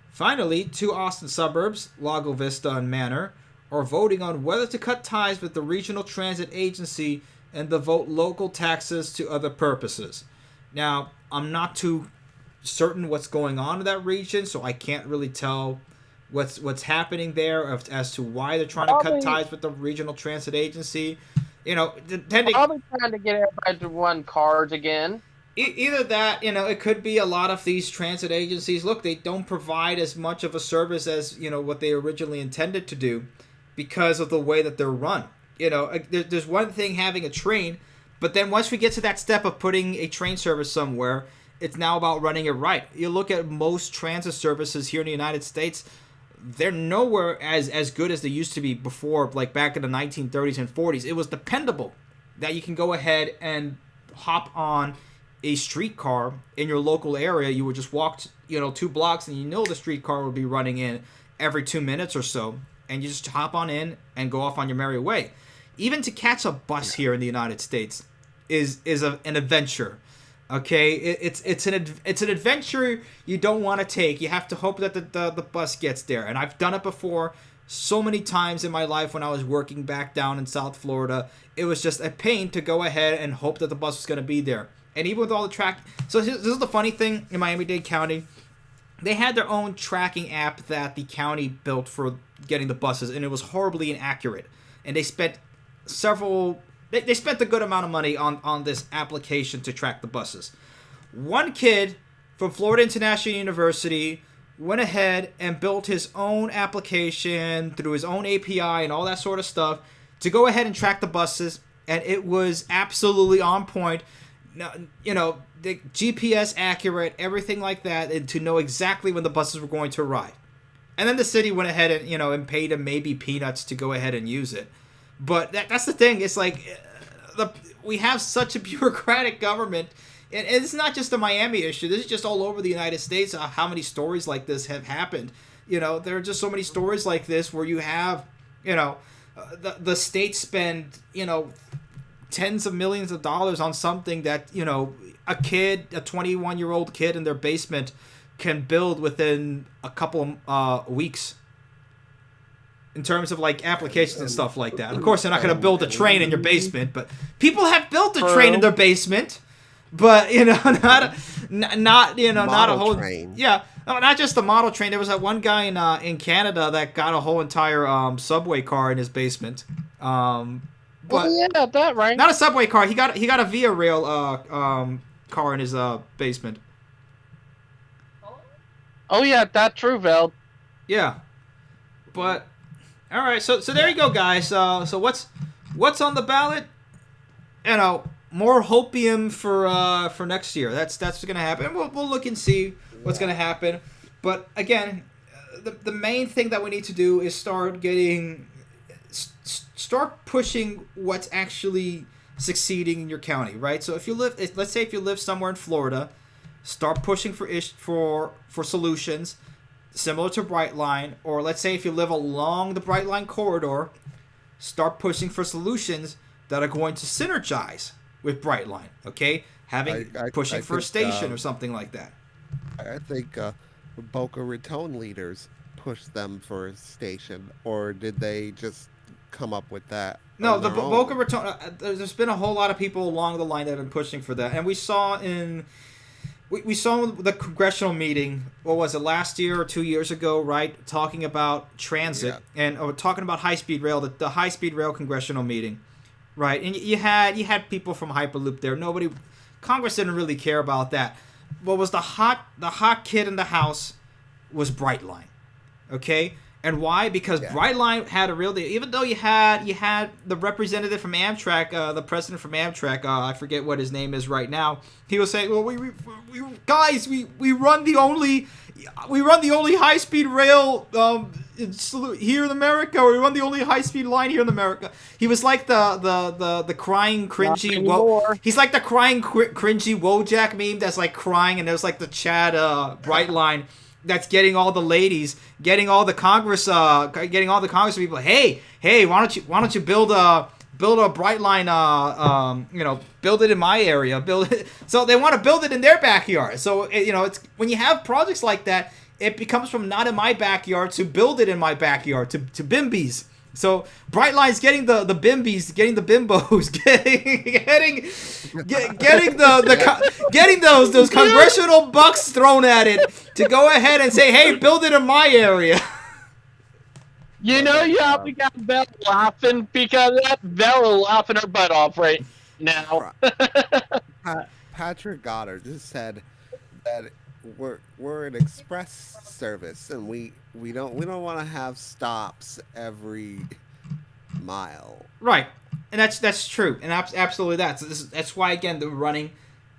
Finally, 2 Austin suburbs, Lago Vista and Manor, are voting on whether to cut ties with the regional transit agency and devote local taxes to other purposes. Now, I'm not too certain what's going on in that region, so I can't really tell what's happening there as to why they're trying to cut Probably- ties with the regional transit agency. Depending. Probably trying to get everybody to run cars again. Either that, it could be a lot of these transit agencies. Look, they don't provide as much of a service as, what they originally intended to do because of the way that they're run. You know, there's one thing having a train, but then once we get to that step of putting a train service somewhere, it's now about running it right. You look at most transit services here in the United States, they're nowhere as good as they used to be before, like back in the 1930s and 40s. It was dependable that you can go ahead and hop on a streetcar in your local area. You would just walk, 2 blocks, and the streetcar would be running in every 2 minutes or so, and you just hop on in and go off on your merry way. Even to catch a bus here in the United States is an adventure. Okay, it's an adventure you don't want to take. You have to hope that the bus gets there. And I've done it before so many times in my life when I was working back down in South Florida. It was just a pain to go ahead and hope that the bus was going to be there. And even with all the track, so this is the funny thing in Miami-Dade County. They had their own tracking app that the county built for getting the buses, and it was horribly inaccurate. And they spent They spent a good amount of money on this application to track the buses. One kid from Florida International University went ahead and built his own application through his own API and all that sort of stuff to go ahead and track the buses, and it was absolutely on point. The GPS accurate, everything like that, and to know exactly when the buses were going to arrive. And then the city went ahead and, and paid him maybe peanuts to go ahead and use it. But that's the thing. It's like we have such a bureaucratic government, and it's not just a Miami issue. This is just all over the United States. How many stories like this have happened? There are just so many stories like this where you have, the state spend, tens of millions of dollars on something that, a 21-year-old kid in their basement can build within a couple of weeks. In terms of like applications and stuff like that. Of course, they're not going to build a train in your basement, but people have built a train in their basement. But not a whole train. Yeah, not just a model train. There was that one guy in Canada that got a whole entire subway car in his basement. But yeah, that right. Not a subway car. He got a Via Rail car in his basement. Oh yeah, that's true, Vel. Yeah, but. All right, so there you go, guys. So what's on the ballot? More hopium for next year. That's what's gonna happen. We'll look and see what's gonna happen. But again, the main thing that we need to do is start pushing what's actually succeeding in your county, right? So let's say if you live somewhere in Florida, start pushing for solutions similar to Brightline, or let's say if you live along the Brightline corridor, start pushing for solutions that are going to synergize with Brightline, okay? Pushing for a station or something like that. I think Boca Raton leaders pushed them for a station, or did they just come up with that? No, the Boca Raton, there's been a whole lot of people along the line that have been pushing for that, and we saw the congressional meeting, what was it, last year or 2 years ago, right? Talking about transit and talking about high-speed rail, the high-speed rail congressional meeting, right? And you had people from Hyperloop there. Congress didn't really care about that. What was the hot kid in the house was Brightline, okay? And why? Because Brightline had a real deal. Even though you had the representative from Amtrak, the president from Amtrak, I forget what his name is right now. He was saying, "Well, we run the only high speed rail here in America, or we run the only high speed line here in America." He was like the crying cringy. He's like the crying cringy Wojak meme that's like crying, and there's like the Chad Brightline. That's getting all the ladies, getting all the Congress people. Hey, why don't you build a Brightline? Build it in my area. Build it. So they want to build it in their backyard. So it's when you have projects like that, it becomes from not in my backyard to build it in my backyard to Bimbies. So Brightline's getting the bimbies, getting the bimbos, getting those congressional bucks thrown at it to go ahead and say, "Hey, build it in my area." We got Bella laughing because that Bella laughing her butt off right now. Patrick Goddard just said that we're an express service, and we don't want to have stops every mile. Right, and that's true, and absolutely that's why again they're running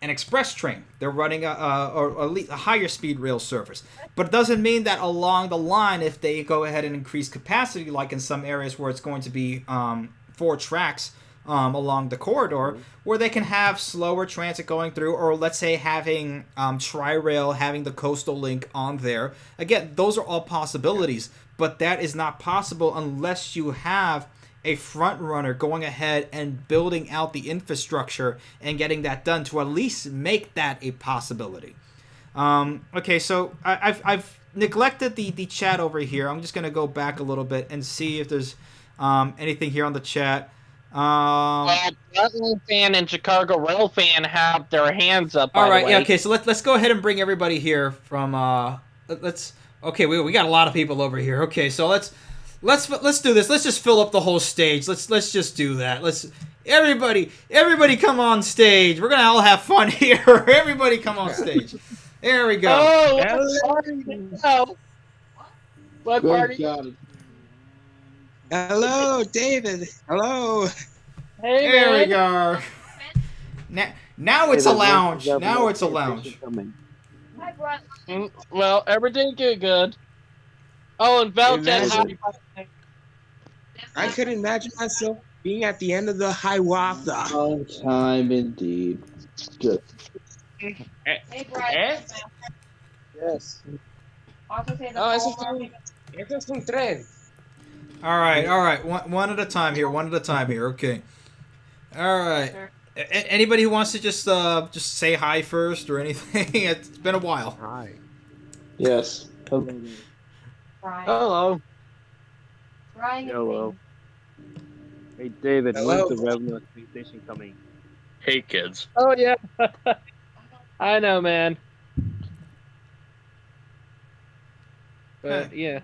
an express train. They're running or at least a higher speed rail service, but it doesn't mean that along the line, if they go ahead and increase capacity, like in some areas where it's going to be 4 tracks along the corridor, where they can have slower transit going through, or let's say having tri-rail, having the coastal link on there. Again, those are all possibilities, but that is not possible unless you have a front runner going ahead and building out the infrastructure and getting that done to at least make that a possibility. Okay, so I've neglected the chat over here. I'm just gonna go back a little bit and see if there's anything here on the chat. Well, Brightline fan and Chicago Rail fan have their hands up. All right, by the yeah, way. okay. So let's go ahead and bring everybody here from. Let's. Okay, we got a lot of people over here. Okay, so let's do this. Let's just fill up the whole stage. Let's just do that. Everybody come on stage. We're gonna all have fun here. Everybody come on stage. There we go. Oh, what party now? What party? Hello, David. Hello. Hey, There we man. go. Now it's a lounge. Now it's a lounge. Hi, Brightline. Well, everything good. Oh, and Val said Imagine. hi. I could imagine myself being at the end of the Hiawatha. Long time indeed. Good. Hey, Brightline. Yes. Also say the Oh, call. eso es un tren. All right. One at a time here. Okay. All right. Sure. Anybody who wants to just say hi first or anything? It's been a while. Hi. Yes. Hello. Brian. Hello. Brian and Hello. Finn. Hey David, Hello. when's the revenue expectation coming? Hey kids. Oh, yeah. I know, man. But, yeah.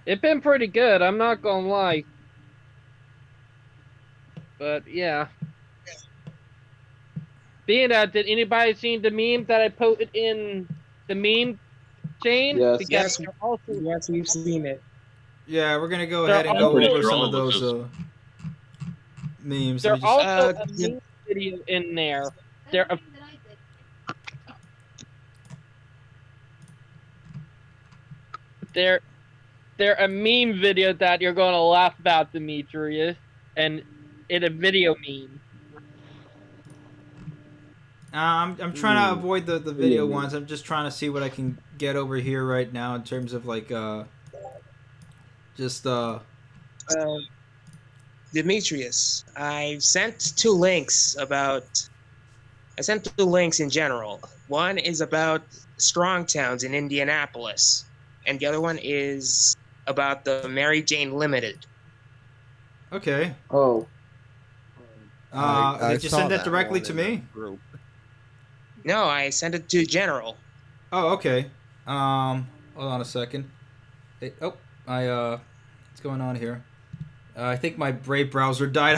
It's been pretty good, I'm not gonna lie. But, yeah. Being that, did anybody seen the meme that I posted in the meme chain? Yes. Because Yes. they're also, Yes, we've seen it. Yeah, we're gonna go They're ahead and all go pretty over sure some all of of those those memes. there's Let me just- also a yeah. meme video in there. That's There the are- thing that I did. They're a meme video that you're gonna laugh about, Demetrius, and in a video meme. I'm trying to avoid the video Yeah. ones. I'm just trying to see what I can get over here right now in terms of like just Demetrius, I sent 2 links in general. One is about strong towns in Indianapolis, and the other one is about the Mary Jane Limited. okay. Oh. I Did you saw send that directly one to in the me? Group. No, I sent it to general. Oh, okay. Hold on a second. What's going on here? I think my Brave browser died.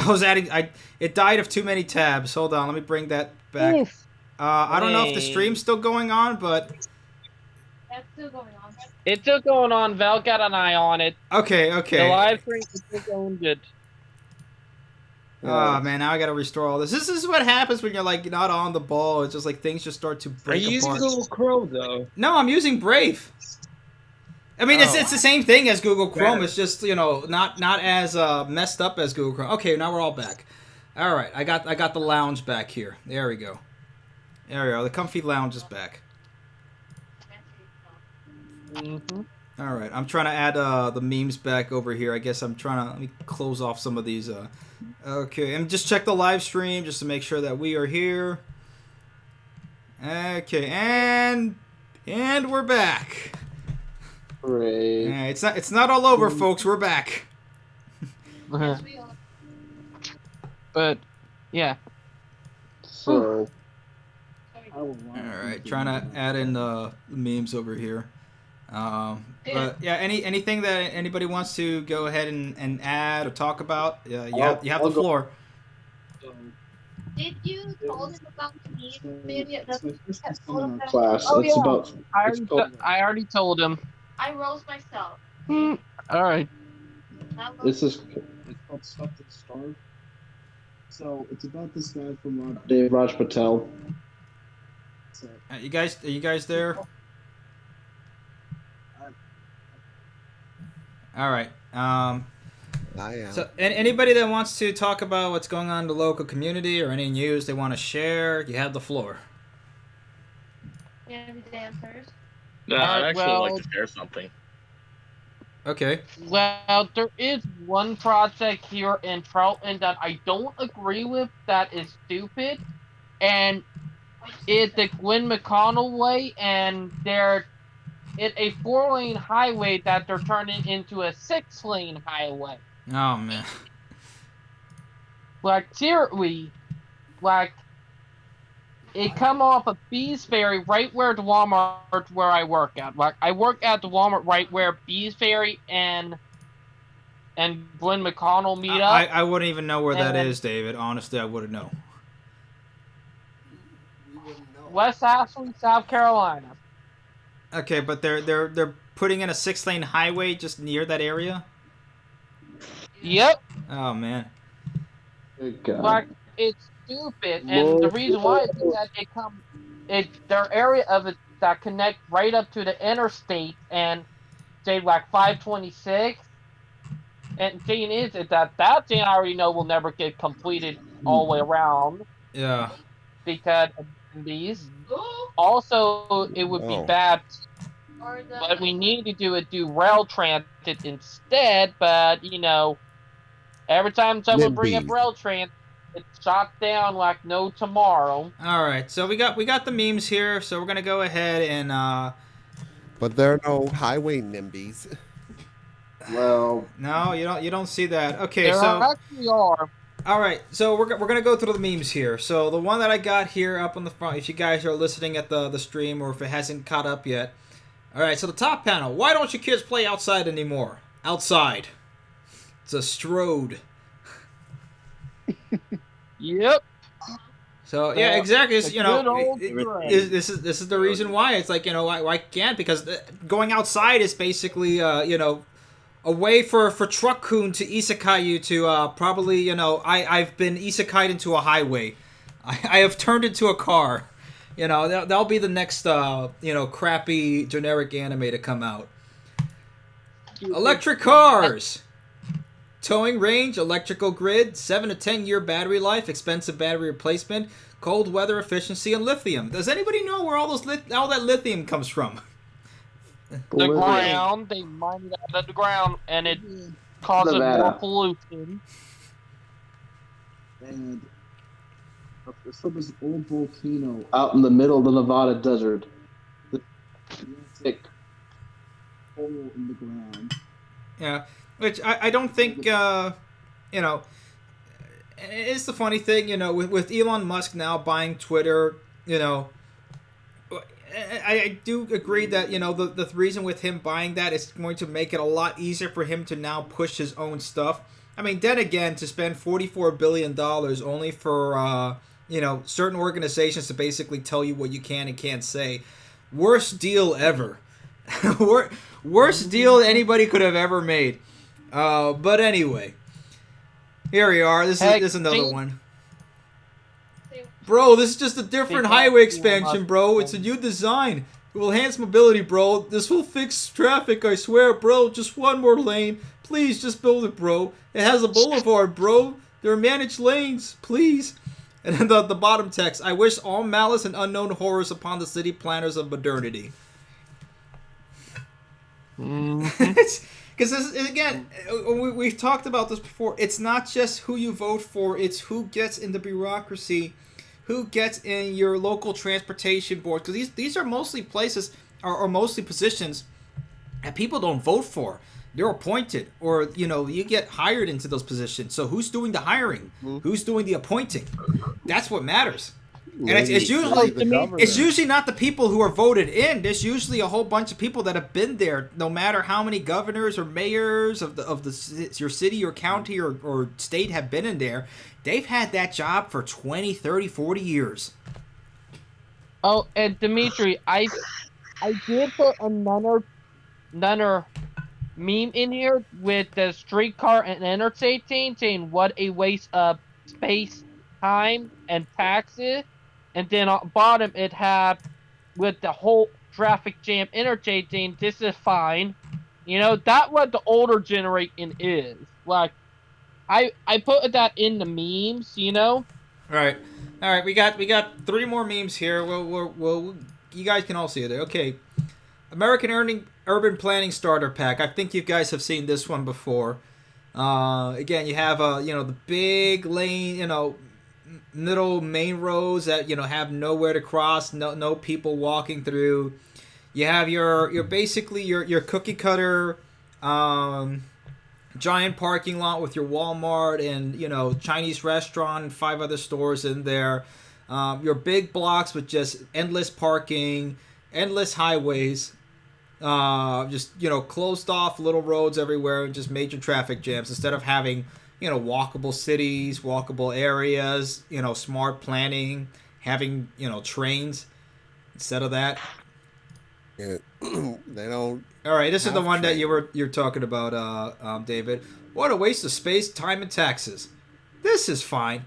It died of too many tabs. Hold on, let me bring that back. Oof. I don't know if the Hey. stream's still going on, but That's still going on. It's still going on. Val got an eye on it. okay. The live stream is still going good. Oh man, now I gotta restore all this. This is what happens when you're like not on the ball. It's just like things just start to Are break you using apart. Google Chrome though? No, I'm using Brave. I mean, it's Oh. the same thing as Google Chrome. Better. It's just not as messed up as Google Chrome. Okay, now we're all back. All right, I got the lounge back here. There we go. There we go. The comfy lounge is back. Mm-hmm. All right, I'm trying to add the memes back over here. I guess I'm trying to let me close off some of these. Okay, and just check the live stream just to make sure that we are here. Okay, and we're back. Hooray. Yeah, it's not all over, folks. We're back. Yes, we are. But yeah, So. All right, trying to add in the memes over here. But yeah, anything that anybody wants to go ahead and add or talk about, you have the I'll go. floor. Did you told him about me? Maybe it doesn't. Class. Oh, It's yeah. about. I It's already, called- I already told him. I rose myself. All right. This is it's called Stuff to Starve. So it's about this guy from Dave Raj Patel. So, Are you guys there? All right. I am. So, anybody that wants to talk about what's going on in the local community or any news they want to share, you have the floor. Yeah, the dancers. No, I'd actually well- like to share something. Okay. Well, there is one project here in Charlton that I don't agree with that is stupid, and it's the Gwen McConnell Way, and it's a 4-lane highway that they're turning into a 6-lane highway. Oh man. Like, seriously, like, it come off of Bees Ferry right where the Walmart where I work at. Like, I work at the Walmart right where Bees Ferry and Glenn McConnell meet up. I wouldn't even know where that And- is, David. Honestly, I wouldn't know. We wouldn't know. West Ashley, South Carolina. Okay, but they're putting in a 6-lane highway just near that area. Yep. Oh man. good God. Like, it's stupid, and the reason why is that their area of it that connect right up to the interstate, and say like 526. And thing is that thing I already know will never get completed all the way around Yeah. because of these. Also, it would be Oh. bad, Or the but we need to do rail transit instead. But every time someone bring up NIMBYs. rail transit, it's shot down like no tomorrow. All right. So we got the memes here. So we're gonna go ahead and But there are no highway NIMBYs. Well, no, you don't see that. Okay. There So actually are. all right. So we're gonna go through the memes here. So the one that I got here up on the front, if you guys are listening at the stream or if it hasn't caught up yet. All right. So the top panel. Why don't you kids play outside anymore? Outside. It's a strode. Yep. So yeah, exactly. The good old It- grass. this is the reason why it's like why can't, because going outside is basically a way for truck coon to isekai you to probably I've been isekai'd into a highway. I have turned into a car. That'll be the next crappy generic anime to come out. Electric cars. Towing range, electrical grid, 7 to 10 year battery life, expensive battery replacement, cold weather efficiency, and lithium. Does anybody know where all that lithium comes from? The ground, they mine it out of the ground, and it causes Nevada. more pollution. and there's still this old volcano out in the middle of the Nevada desert. The gigantic hole in the ground. Yeah, which I don't think it's the funny thing, with Elon Musk now buying Twitter, I do agree that the reason with him buying that is going to make it a lot easier for him to now push his own stuff. I mean, then again, to spend $44 billion only for certain organizations to basically tell you what you can and can't say, worst deal ever. Worst deal anybody could have ever made. But anyway, here we are. This is another one. Bro, this is just a different highway expansion, bro. It's a new design. It will enhance mobility, bro. This will fix traffic, I swear, bro. Just one more lane. Please, just build it, bro. It has a boulevard, bro. There are managed lanes. Please. And then the bottom text. I wish all malice and unknown horrors upon the city planners of modernity. Because again, we've talked about this before. It's not just who you vote for. It's who gets in the bureaucracy, who gets in your local transportation board. Because these are mostly places or mostly positions that people don't vote for. They're appointed, or you get hired into those positions. So who's doing the hiring? Who's doing the appointing? That's what matters. And it's usually not the people who are voted in. There's usually a whole bunch of people that have been there. No matter how many governors or mayors of your city or county or state have been in there, they've had that job for 20, 30, 40 years. Oh, and Dimitri, I did put another meme in here with the streetcar and interstate thing saying what a waste of space, time, and taxes. And then on bottom it had with the whole traffic jam interstate thing, this is fine. You know, that's what the older generation is. Like, I put that in the memes, you know? All right. We got 3 more memes here. Well, you guys can all see it there. Okay. American Urban Planning Starter Pack. I think you guys have seen this one before. Again, you have the big lane, middle main roads that have nowhere to cross, no people walking through. You have your basically your cookie cutter giant parking lot with your Walmart and Chinese restaurant and 5 other stores in there. Your big blocks with just endless parking, endless highways. Just closed off little roads everywhere and just major traffic jams instead of having walkable cities, walkable areas, smart planning, having trains instead of that. Yeah, they don't. All right, this is the one trains. that you're talking about, David. What a waste of space, time, and taxes. This is fine.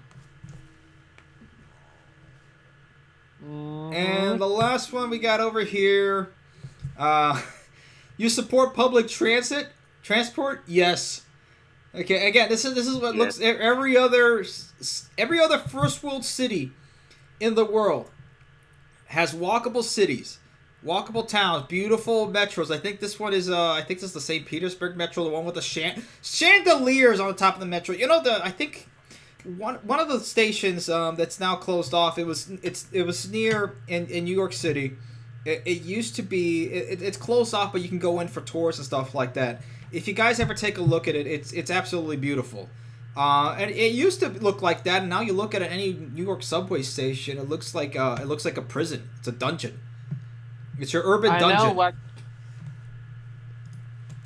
And the last one we got over here. You support public transport? Yes. Okay. Again, this is what looks every other first world city in the world has walkable cities, walkable towns, beautiful metros. I think this one is this is the St. Petersburg metro, the one with the chandeliers on the top of the metro. I think one of the stations that's now closed off. It was near in New York City. It used to be. It's closed off, but you can go in for tours and stuff like that. If you guys ever take a look at it, it's absolutely beautiful. And it used to look like that, and now you look at any New York subway station, it looks like a prison. It's a dungeon. It's your urban dungeon. I know,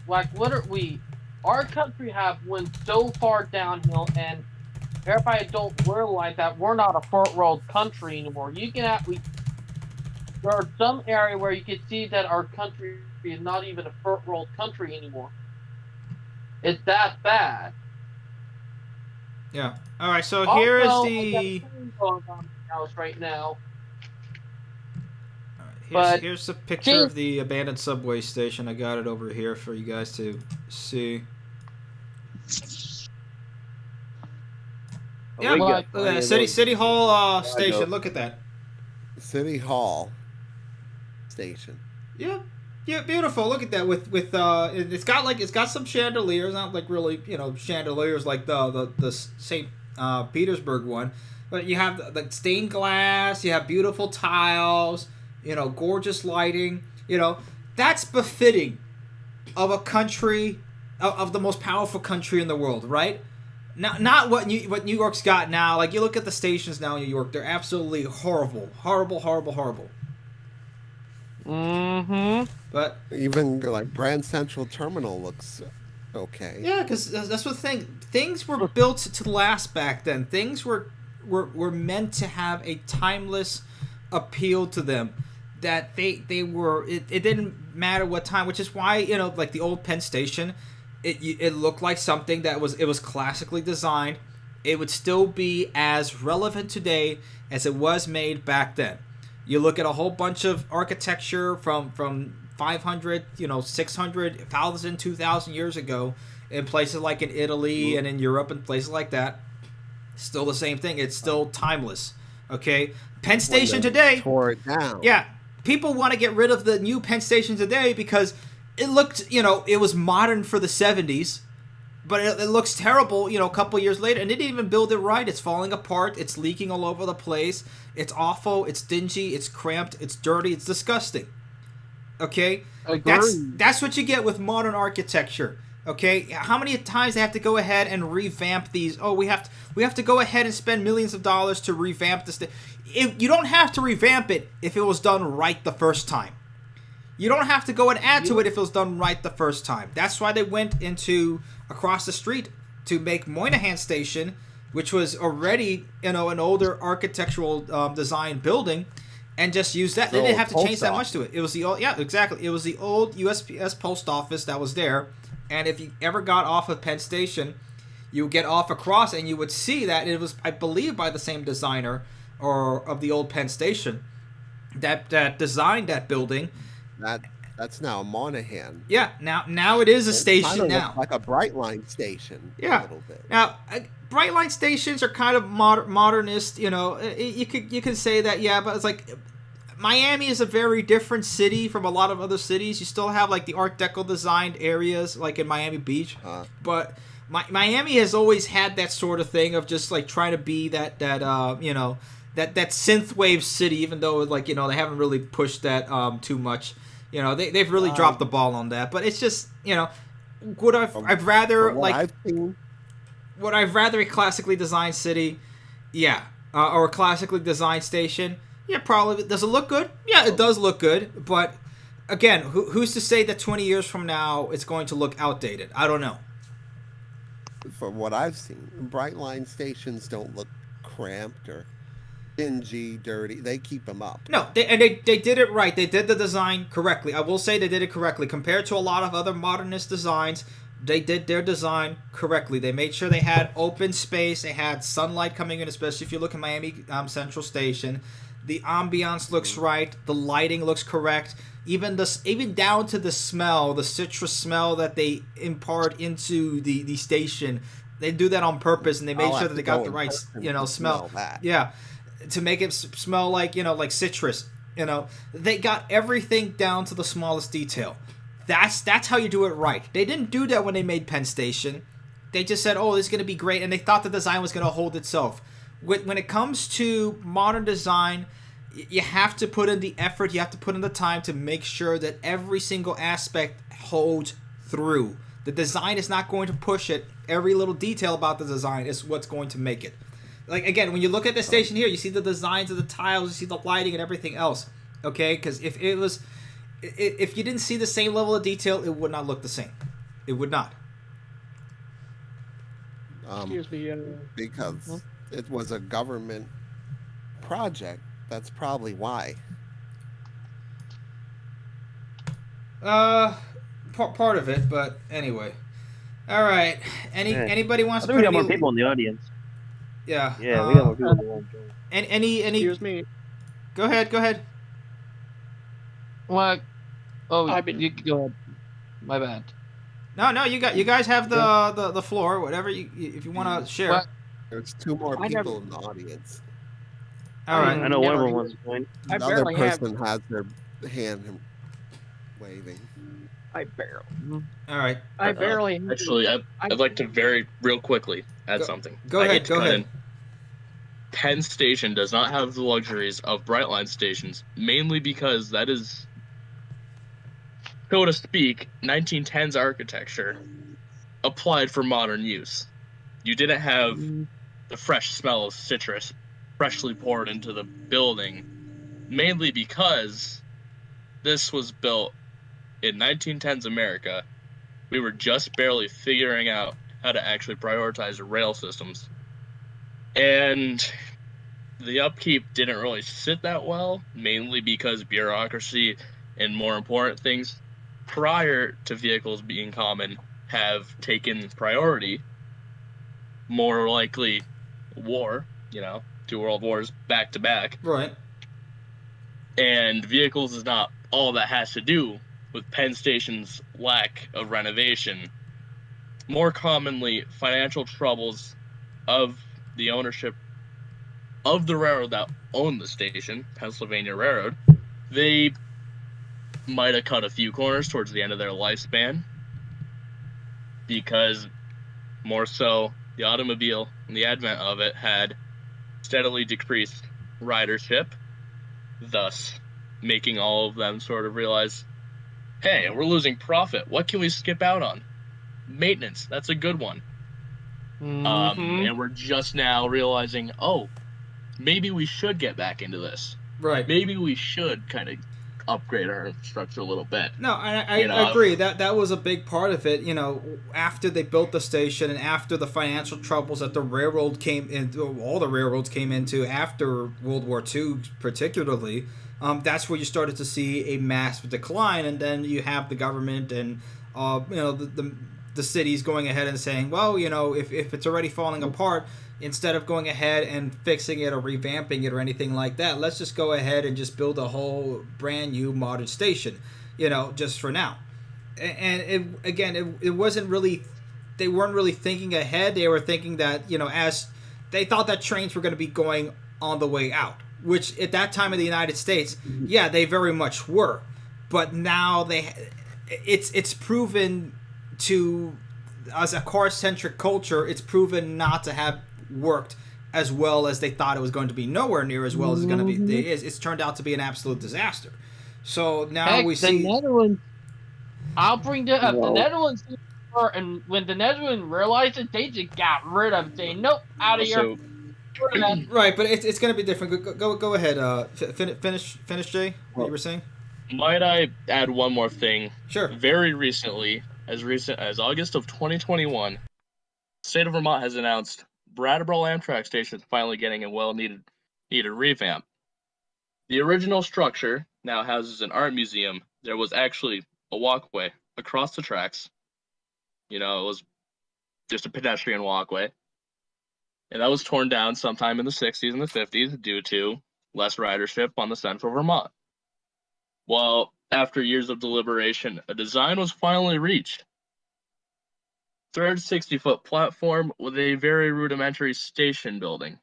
like what are we? Our country have went so far downhill, and everybody don't realize that we're not a third world country anymore. There are some area where you can see that our country is not even a third world country anymore. It's that bad. Yeah. All right. So Also, here is I the. got a thing going on in my house right now. Here's the picture of the abandoned subway station. I got it over here for you guys to see. Yeah, look at that. City Hall station. Look at that. City Hall station. Yeah, beautiful. Look at that. With it's got some chandeliers, not like really chandeliers like the St. Petersburg one, but you have the stained glass. You have beautiful tiles. Gorgeous lighting. That's befitting of a country of the most powerful country in the world, right? Not what New York's got now. Like, you look at the stations now in New York, they're absolutely horrible. Mm-hmm. But even like Grand Central Terminal looks okay. Yeah, because that's what the thing. Things were built to last back then. Things were meant to have a timeless appeal to them. That they were. It didn't matter what time, which is why like the old Penn Station. It looked like something that was classically designed. It would still be as relevant today as it was made back then. You look at a whole bunch of architecture from 500, 600, 1,000, 2,000 years ago in places like in Italy and in Europe and places like that. Still the same thing. It's still timeless. Okay, Penn Station today. Tore it down. Yeah, people want to get rid of the new Penn Station today because it looked, it was modern for the 70s, but it looks terrible, a couple years later, and they didn't even build it right. It's falling apart. It's leaking all over the place. It's awful. It's dingy. It's cramped. It's dirty. It's disgusting. Okay? That's what you get with modern architecture. Okay? How many times they have to go ahead and revamp these? Oh, we have to go ahead and spend millions of dollars to revamp this thing. You don't have to revamp it if it was done right the first time. You don't have to go and add to it if it was done right the first time. That's why they went into across the street to make Moynihan Station, which was already an older architectural design building, and just use that. They didn't have to change that much to it. It was the old, exactly. It was the old USPS post office that was there. And if you ever got off of Penn Station, you would get off across, and you would see that it was, I believe, by the same designer or of the old Penn Station that designed that building. That's now a Monahan. Yeah, now it is a station kind of now. looks like a Brightline station. Yeah. A little bit. Now, Brightline stations are kind of modernist. You know, you could say that, yeah, but it's like Miami is a very different city from a lot of other cities. You still have like the Art Deco designed areas, like in Miami Beach, but Miami has always had that sort of thing of just like trying to be that synthwave city, even though like, you know, they haven't really pushed that too much. You know, they've really dropped the ball on that. But it's just, you know, I'd rather a classically designed city, yeah, or a classically designed station. Yeah, probably. Does it look good? Yeah, it does look good. But again, who's to say that 20 years from now it's going to look outdated? I don't know. From what I've seen, Brightline stations don't look cramped or dingy, dirty. They keep them up. No, they did it right. They did the design correctly. I will say they did it correctly. Compared to a lot of other modernist designs, they did their design correctly. They made sure they had open space. They had sunlight coming in, especially if you look at Miami Central Station. The ambiance looks right. The lighting looks correct. Even down to the smell, the citrus smell that they impart into the station. They do that on purpose, and they made sure that they got the right, you know, smell. Yeah, to make it smell like, you know, like citrus. You know, they got everything down to the smallest detail. That's how you do it right. They didn't do that when they made Penn Station. They just said, oh, this is going to be great, and they thought the design was going to hold itself. When it comes to modern design, you have to put in the effort, you have to put in the time to make sure that every single aspect holds through. The design is not going to push it. Every little detail about the design is what's going to make it. Like, again, when you look at the station here, you see the designs of the tiles, you see the lighting and everything else. Okay? Because if you didn't see the same level of detail, it would not look the same. It would not. Excuse me. Because it was a government project. That's probably why. Part of it, but anyway. All right. Anybody wants I to think we put got more any... people in the audience. Yeah. Yeah, we got more people in the audience. Any? Excuse me. Go ahead. What? Oh, you go ahead. My bad. No, you guys have the floor. Whatever if you want to share. What? There's two more people in the audience. All right. I know one of them wants to point. Another person has their hand waving. I barely. All right. I barely. Actually, I'd like to very real quickly add something. Go ahead. Penn Station does not have the luxuries of Brightline stations, mainly because that is, so to speak, 1910s architecture applied for modern use. You didn't have the fresh smell of citrus freshly poured into the building, mainly because this was built in 1910s America. We were just barely figuring out how to actually prioritize rail systems. And the upkeep didn't really sit that well, mainly because bureaucracy and more important things prior to vehicles being common have taken priority. More likely war, 2 world wars back to back. Right. And vehicles is not all that has to do with Penn Station's lack of renovation. More commonly, financial troubles of the ownership of the railroad that owned the station, Pennsylvania Railroad. They might have cut a few corners towards the end of their lifespan because more so the automobile and the advent of it had steadily decreased ridership, thus making all of them sort of realize, hey, we're losing profit. What can we skip out on? Maintenance. That's a good one. And we're just now realizing, maybe we should get back into this. Right. Maybe we should kind of upgrade our infrastructure a little bit. No, I agree. That was a big part of it. After they built the station and after the financial troubles that the railroad came into, all the railroads came into after World War II particularly, that's where you started to see a massive decline. And then you have the government and, the the city's going ahead and saying, well, you know, if it's already falling apart, instead of going ahead and fixing it or revamping it or anything like that, let's just go ahead and just build a whole brand new modern station, you know, just for now. And it wasn't really, they weren't really thinking ahead. They were thinking that, you know, as they thought that trains were going to be going on the way out, which at that time in the United States, yeah, they very much were. But now it's proven to, as a car-centric culture, it's proven not to have worked as well as they thought it was going to be. Nowhere near as well as it's going to be. It's turned out to be an absolute disaster. So now Heck, we the see. Netherlands. I'll bring that up. The Well- Netherlands, and when the Netherlands realized it, they just got rid of it. Saying, nope, out of here. Also, Rid of that. Right, but it's going to be different. Go ahead. Finish, Jay. What you were saying? might I add one more thing? Sure. Very recently, as recent as August of 2021, the state of Vermont has announced Brattleboro Amtrak station is finally getting a well-needed revamp. The original structure now houses an art museum. There was actually a walkway across the tracks. You know, it was just a pedestrian walkway. And that was torn down sometime in the 60s and the 50s due to less ridership on the central Vermont. Well, after years of deliberation, a design was finally reached. 360-foot platform with a very rudimentary station building.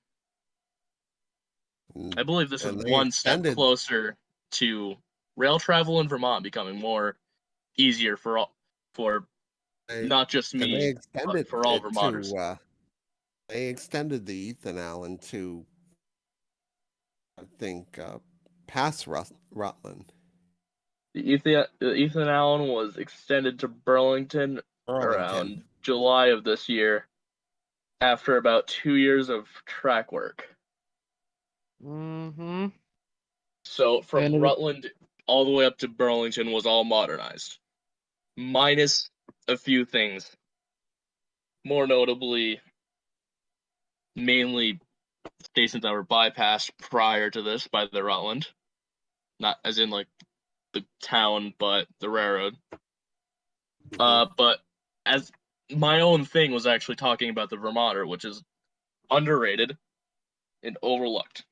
I believe this is And they one step extended- closer to rail travel in Vermont becoming more easier for not just And they me, extended but for all it Vermonters. to, they extended the Ethan Allen to, I think, past Rutland. The Ethan Allen was extended to Burlington around July of this year after about 2 years of track work. Mm-hmm. So from And it- Rutland all the way up to Burlington was all modernized, minus a few things. More notably, mainly stations that were bypassed prior to this by the Rutland, not as in like the town, but the railroad. But as my own thing was actually talking about the Vermonter, which is underrated and overlooked.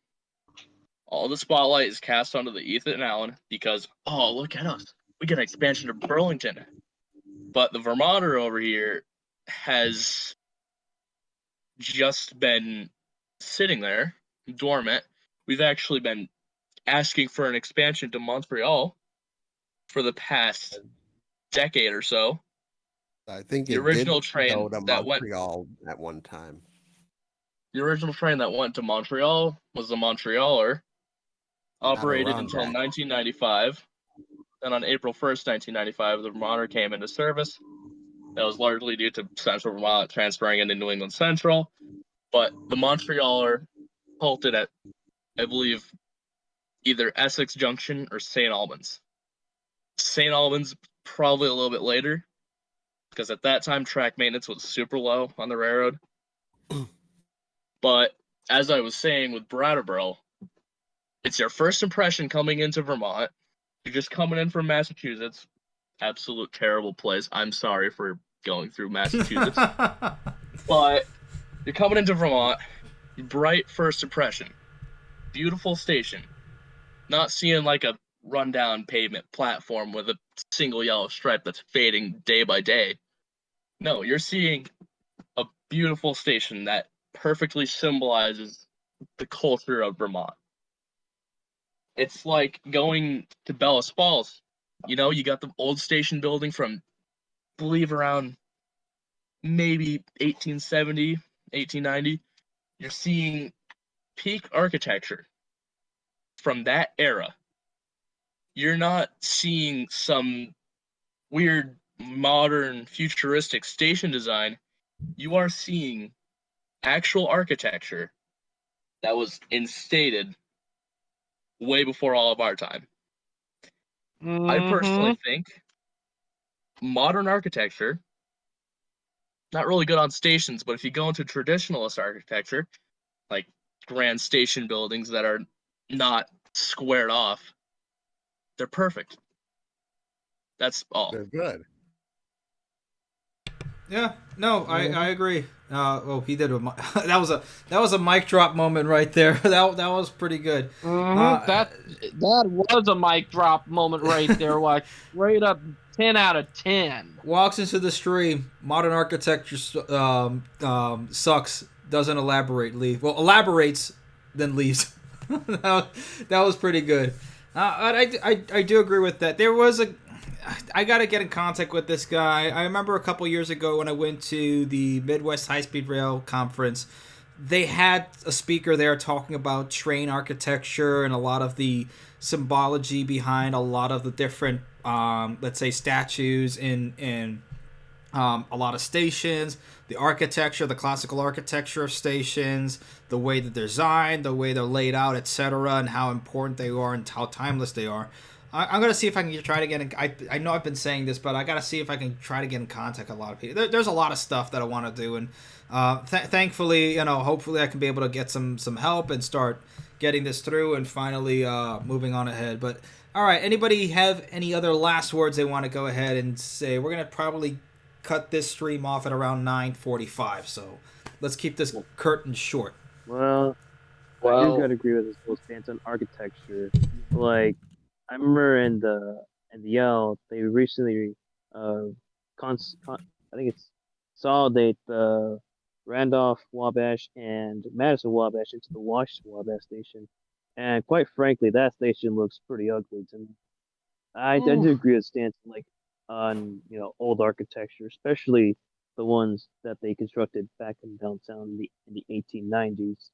All the spotlight is cast onto the Ethan Allen because, oh, look at us. We get an expansion to Burlington. But the Vermonter over here has just been sitting there, dormant. We've actually been asking for an expansion to Montreal for the past decade or so. I think The it original did train go to that went- Montreal at one time. The original train that went to Montreal was the Montrealer, operated until Adirondack. 1995. Then on April 1st, 1995, the Vermonter came into service. That was largely due to Central Vermont transferring into New England Central. But the Montrealer halted at, I believe, either Essex Junction or St. Albans. St. Albans probably a little bit later, because at that time track maintenance was super low on the railroad. But as I was saying with Brattleboro, it's your first impression coming into Vermont. You're just coming in from Massachusetts. Absolute terrible place. I'm sorry for going through Massachusetts. But you're coming into Vermont. Bright first impression. Beautiful station. Not seeing like a rundown pavement platform with a single yellow stripe that's fading day by day. No, you're seeing a beautiful station that perfectly symbolizes the culture of Vermont. It's like going to Bellas Falls. You know, you got the old station building from, I believe, around maybe 1870, 1890. You're seeing peak architecture from that era. You're not seeing some weird, modern, futuristic station design. You are seeing actual architecture that was instated way before all of our time. I personally think modern architecture, not really good on stations, but if you go into traditionalist architecture, like grand station buildings that are not squared off, they're perfect. That's all. They're good. Yeah, no, I agree. Oh, he did that was a mic drop moment right there. That was pretty good. That was a mic drop moment right there. Like straight up 10 out of 10. Walks into the stream. Modern architecture sucks. Doesn't elaborate. Leave. Well, elaborates, then leaves. that was pretty good. I do agree with that. I got to get in contact with this guy. I remember a couple years ago when I went to the Midwest High Speed Rail Conference, they had a speaker there talking about train architecture and a lot of the symbology behind a lot of the different, let's say, statues in a lot of stations, the architecture, the classical architecture of stations, the way that they're designed, the way they're laid out, etc., and how important they are and how timeless they are. I'm gonna see if I can try to get in. I know I've been saying this, but I gotta see if I can try to get in contact with a lot of people. There's a lot of stuff that I want to do, and thankfully, hopefully I can be able to get some help and start getting this through and finally moving on ahead. But all right, anybody have any other last words they want to go ahead and say? We're gonna probably cut this stream off at around 9:45, so let's keep this curtain short. Well, I do gotta agree with this whole stance on architecture. Like, I remember in the L, they recently I think it's consolidate the Randolph Wabash and Madison Wabash into the Washington Wabash station, and quite frankly, that station looks pretty ugly to me. I do agree with stance like on old architecture, especially the ones that they constructed back in downtown in the 1890s.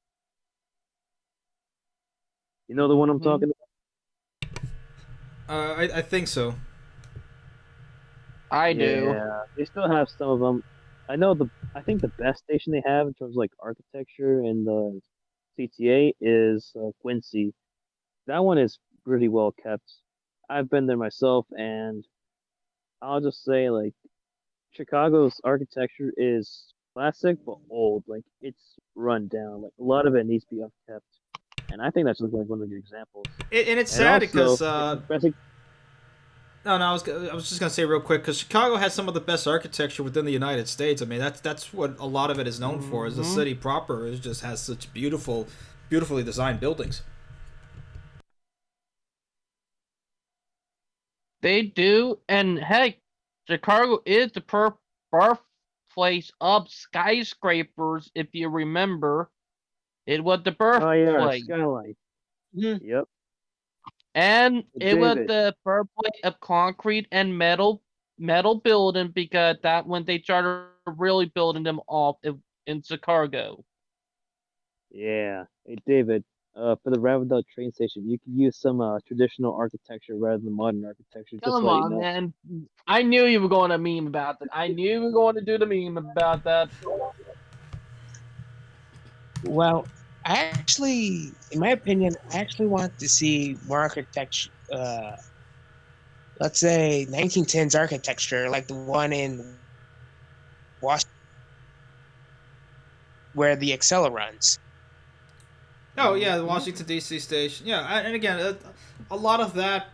You know the one I'm talking about? I think so. I do. Yeah, they still have some of them. I think the best station they have in terms of like architecture in the CTA is Quincy. That one is pretty well kept. I've been there myself, and I'll just say like Chicago's architecture is classic but old. Like it's run down. Like a lot of it needs to be upkept. And I think that's like one of the good examples. And it's sad because no, I was just gonna say real quick because Chicago has some of the best architecture within the United States. I mean, that's what a lot of it is known for. Is the city proper is just has such beautifully designed buildings. They do, and heck, Chicago is the birthplace of skyscrapers. If you remember, it was the birthplace. Oh yeah, skyline. Yep. And it was the birthplace of concrete and metal building because that when they started really building them off in Chicago. Yeah. Hey David, for the Ravendale train station, you can use some traditional architecture rather than modern architecture. Come on, man. I knew you were going to meme about that. I knew you were going to do the meme about that. Well, in my opinion, I actually want to see more architecture. Let's say 1910s architecture, like the one in Washington, where the Excella runs. Oh yeah, the Washington D.C. station. Yeah, and again, a lot of that,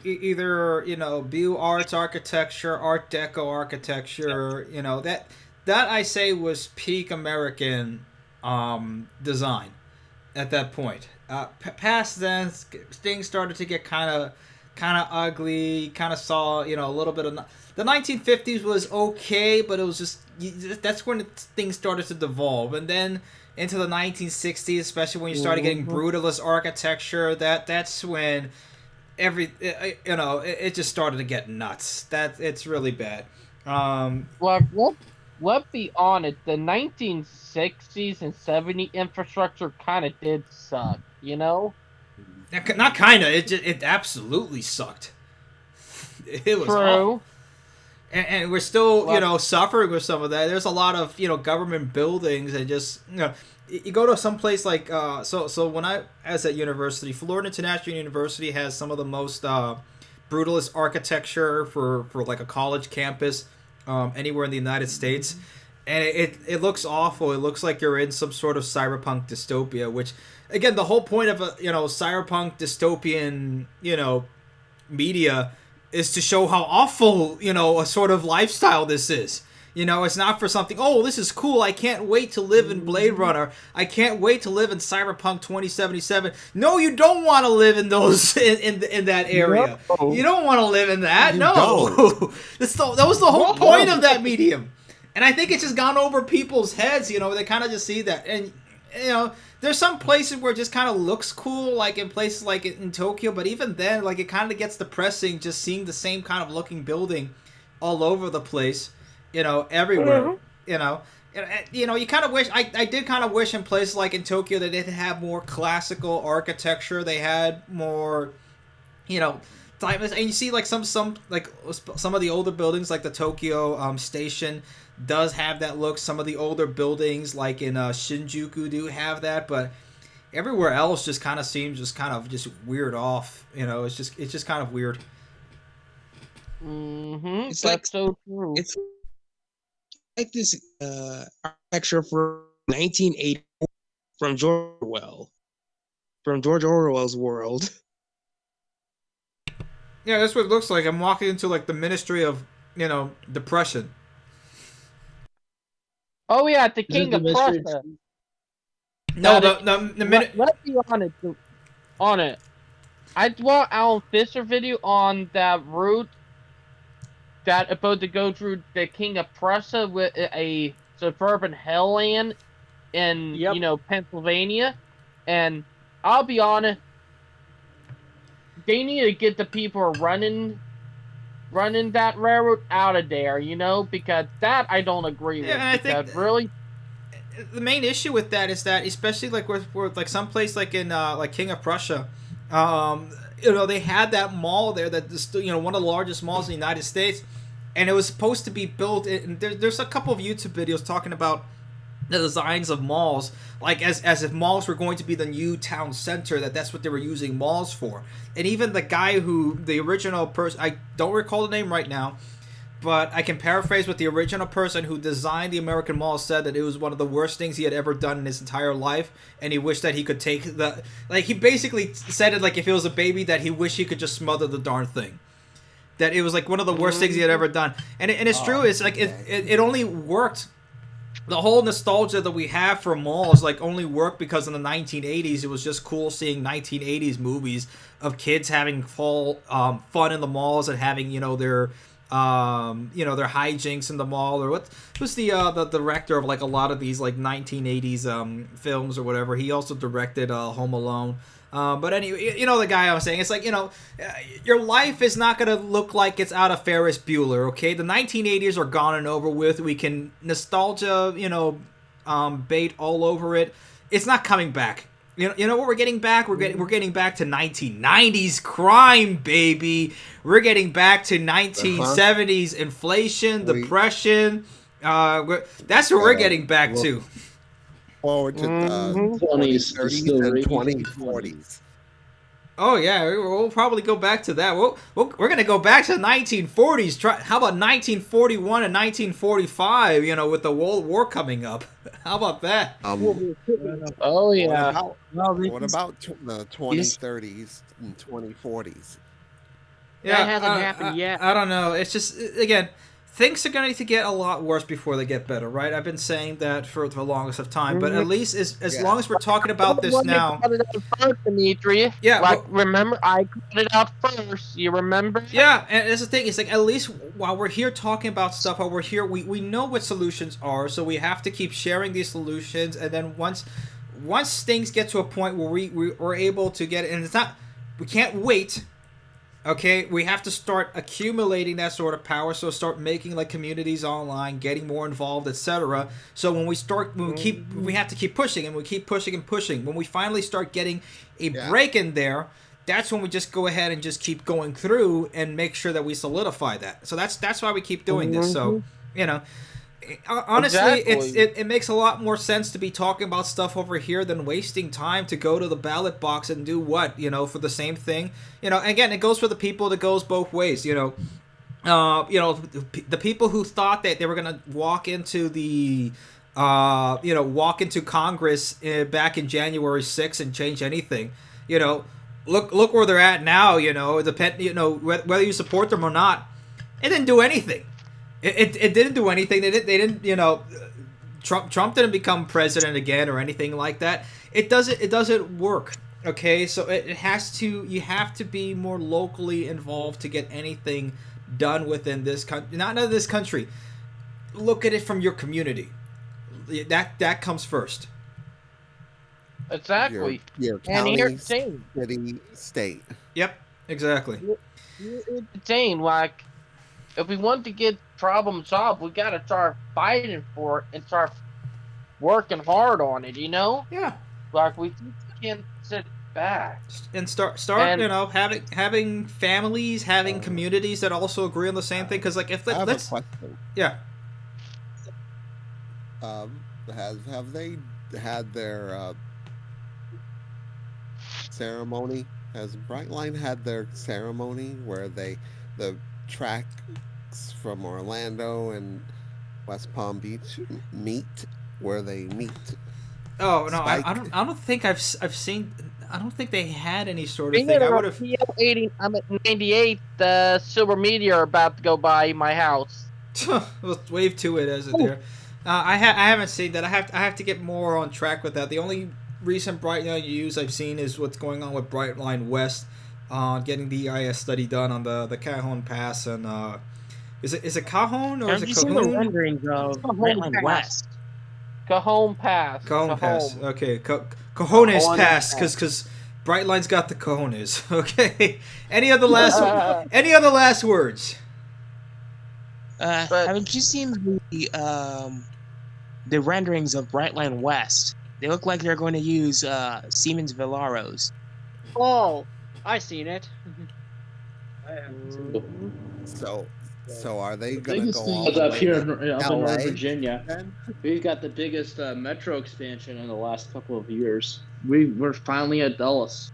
either Beaux Arts architecture, Art Deco architecture. That I say was peak American design at that point. Past then, things started to get kind of ugly. Kind of saw a little bit of the 1950s was okay, but it was just that's when things started to devolve, and then into the 1960s, especially when you started getting brutalist architecture. That's when it just started to get nuts. It's really bad. Well, let's be honest, the 1960s and 70s infrastructure kind of did suck, Not kind of. It absolutely sucked. It was true. Awful. And we're still, suffering with some of that. There's a lot of, government buildings and just, you go to some place like, so when I was at university, Florida International University has some of the most brutalist architecture for like a college campus anywhere in the United States. And it looks awful. It looks like you're in some sort of cyberpunk dystopia, which, again, the whole point of a, cyberpunk dystopian, media is to show how awful, a sort of lifestyle this is. You know, it's not for something, oh, this is cool, I can't wait to live in Blade Runner. I can't wait to live in Cyberpunk 2077. No, you don't want to live in those in that area. No. You don't want to live in that. You No. That was the whole No. point of that medium. And I think it's just gone over people's heads, you know, they kind of just see that. And, you know, there's some places where it just kind of looks cool, like in places like in Tokyo, but even then, like, it kind of gets depressing just seeing the same kind of looking building all over the place. You know, everywhere. You know, you kind of wish. I did kind of wish in places like in Tokyo that they did have more classical architecture. They had more, you know, timeless. And you see like some of the older buildings, like the Tokyo Station, does have that look. Some of the older buildings, like in Shinjuku, do have that, but everywhere else just kind of seems just weird off. You know, it's just kind of weird. It's That's like so true. it's like this architecture from 1980 from George Orwell's world. Yeah, that's what it looks like. I'm walking into like the Ministry of, you know, Depression. Oh yeah, the Is it King the of mystery- Prussia. No, the minute. Let's be on it. I watched Alan Fisher video on that route that about to go through the King of Prussia with a suburban hellland in Yep. you know Pennsylvania, and I'll be honest, they need to get the people running that railroad out of there, you know, because that I don't agree with. Yeah, and I think because really, the main issue with that is that, especially like with like some place like in like King of Prussia, you know, they had that mall there that is still, you know, one of the largest malls in the United States, and it was supposed to be built. And there's a couple of YouTube videos talking about the designs of malls, like as if malls were going to be the new town center, that's what they were using malls for. And even the guy the original person, I don't recall the name right now, but I can paraphrase what the original person who designed the American Mall said, that it was one of the worst things he had ever done in his entire life, and he wished that he could take he basically said it like if it was a baby, that he wished he could just smother the darn thing. That it was like one of the worst things he had ever done. And it's true, it's like it only worked. The whole nostalgia that we have for malls like only worked because in the 1980s it was just cool seeing 1980s movies of kids having full fun in the malls and having, you know, their their hijinks in the mall. Or who's the director of like a lot of these like 1980s films or whatever. He also directed Home Alone. But anyway, you know the guy I was saying, it's like, you know, your life is not going to look like it's out of Ferris Bueller, okay? The 1980s are gone and over with. We can nostalgia, you know, bait all over it. It's not coming back. You know what we're getting back? We're getting back to 1990s crime, baby. We're getting back to 1970s inflation, depression. That's what we're getting back to. Forward to 20s, 2030s and 2040s. Oh yeah, we'll probably go back to that. We're gonna go back to the 1940s. How about 1941 and 1945? You know, with the World War coming up. How about that? oh yeah. What about the 2030s and 2040s? Yeah, That hasn't happened yet. I don't know. It's just, again, things are going to get a lot worse before they get better, right? I've been saying that for the longest of time, but at least as long as we're talking about this now. I cut it out first, Dimitri. Yeah, like remember I cut it out first. You remember? Yeah, and that's the thing. It's like at least while we're here talking about stuff, while we're here, we know what solutions are, so we have to keep sharing these solutions, and then once things get to a point where we're able to get it, and it's not, we can't wait. Okay, we have to start accumulating that sort of power. So start making like communities online, getting more involved, etc. So when we have to keep pushing, and we keep pushing and pushing. When we finally start getting a break in there, that's when we just go ahead and just keep going through and make sure that we solidify that. So that's why we keep doing this. So, you know, honestly, Exactly. it makes a lot more sense to be talking about stuff over here than wasting time to go to the ballot box and do what, you know, for the same thing. You know, again, it goes for the people that goes both ways. You know, the people who thought that they were gonna walk into Congress back in January 6th and change anything. You know, look where they're at now. You know, whether you support them or not, it didn't do anything. It didn't do anything. They didn't you know, Trump didn't become president again or anything like that. It doesn't work. Okay, so it has to, you have to be more locally involved to get anything done within this country. Not in this country. Look at it from your community. That comes first. Exactly. Your And county, here's the thing. city, state. Yep, exactly. Here's the thing, like, if we want to get problem solved, we gotta start fighting for it and start working hard on it, you know? Yeah. Like, we can't sit back. And start And- you know, having families, having communities that also agree on the same thing. Because like if I have let's a question. yeah. Have they had their ceremony? Has Brightline had their ceremony where the tracks from Orlando and West Palm Beach meet, where they meet? Oh no, I Spike. don't think I've seen. I don't think they had any sort of Being thing. at I would have. PL 80, I'm at 98. The silver meteor about to go by my house. Let's wave to it as it there. I haven't seen that. I have to get more on track with that. The only recent Brightline news I've seen is what's going on with Brightline West, getting the EIS study done on the Cajon Pass, and is it Cajon or is Have it you seen the Cajon? renderings of Brightline West? Cajon Pass. Cajon Pass. Cajon. Okay, Cojones Cojones Pass, Pass. because Brightline's got the cojones. Okay. Any other last words? But- Haven't you seen the renderings of Brightline West? They look like they're going to use Siemens Villaros. Oh, I seen it. So are they The gonna biggest go thing all is the up way here to up in LA North Virginia. then? We've got the biggest metro expansion in the last couple of years. We're finally at Dulles.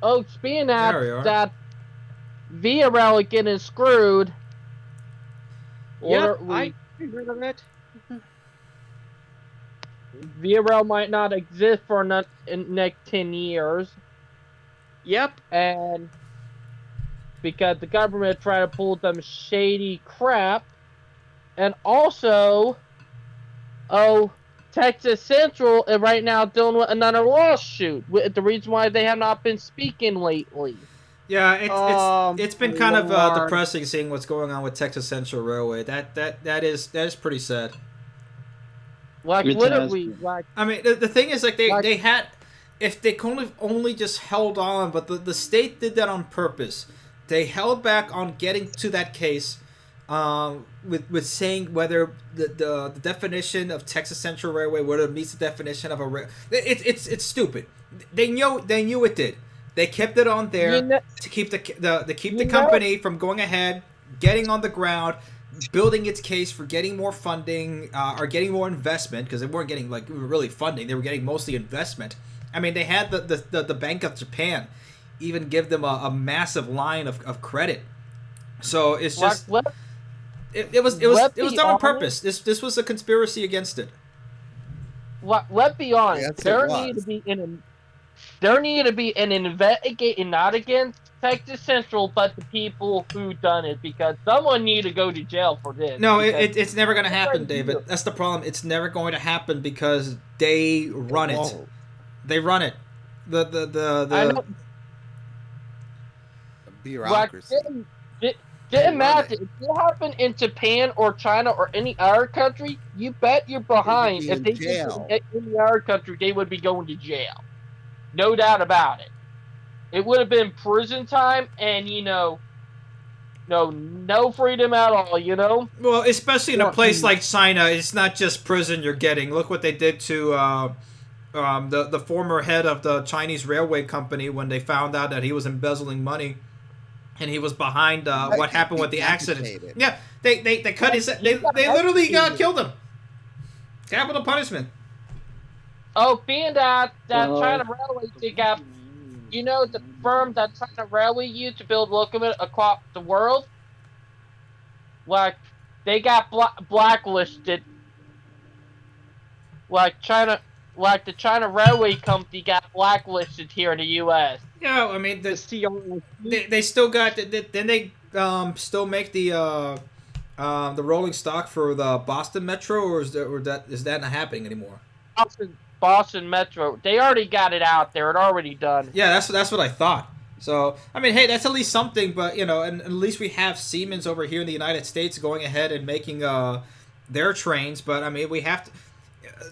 Oh, speaking There we are. of that, Via Rail getting screwed. Yep, Or I agree with it. Via Rail might not exist for next 10 years. Yep. And because the government tried to pull some shady crap. And also, Texas Central is right now dealing with another lawsuit. The reason why they have not been speaking lately. Yeah, it's been kind of Lord. depressing seeing what's going on with Texas Central Railway. That is pretty sad. Like, It has literally, been. like, I mean, the thing is, like, Like- they had, if they could have only just held on, but the state did that on purpose. They held back on getting to that case, with saying whether the definition of Texas Central Railway, whether it meets the definition of a rail. It's stupid. They knew it did. They kept it on there You know- to keep the You know- company from going ahead, getting on the ground, building its case for getting more funding, or getting more investment, because they weren't getting like really funding. They were getting mostly investment. I mean, they had the Bank of Japan even give them a massive line of credit. So it's just it was let's be done on honest. purpose. This was a conspiracy against it. let's be honest. Yes, it there was. needed to be an investigation, not against Texas Central, but the people who done it, because someone need to go to jail for this. No, because- it's never going to happen, right David. here. That's the problem. It's never going to happen because they run it. Whoa. They run it. I know. Like, Bureaucracy. Just run imagine if it happened in Japan or China or any other country, you bet you're behind. be If in they did jail. it in any other country, they would be going to jail. No doubt about it. It would have been prison time and, no freedom at all, Well, especially in a No, place like China, it's not just prison you're getting. Look what they did to the former head of the Chinese railway company when they found out that he was embezzling money, and he was behind what happened with the accident. Decapitated. Yeah, they cut his. They literally killed him. Capital punishment. Oh, being that Well- China Railway, they got, the firm that China Railway used to build locomotives across the world? Like, they got blacklisted. Like the China Railway Company got blacklisted here in the U.S. Yeah, I mean, The CRO. they still got. Then they still make the the rolling stock for the Boston Metro, or is that not happening anymore? Boston Metro. They already got it out there. It already done. Yeah, that's what I thought. So, I mean, hey, that's at least something, but, you know, and at least we have Siemens over here in the United States going ahead and making their trains, but, I mean, we have to...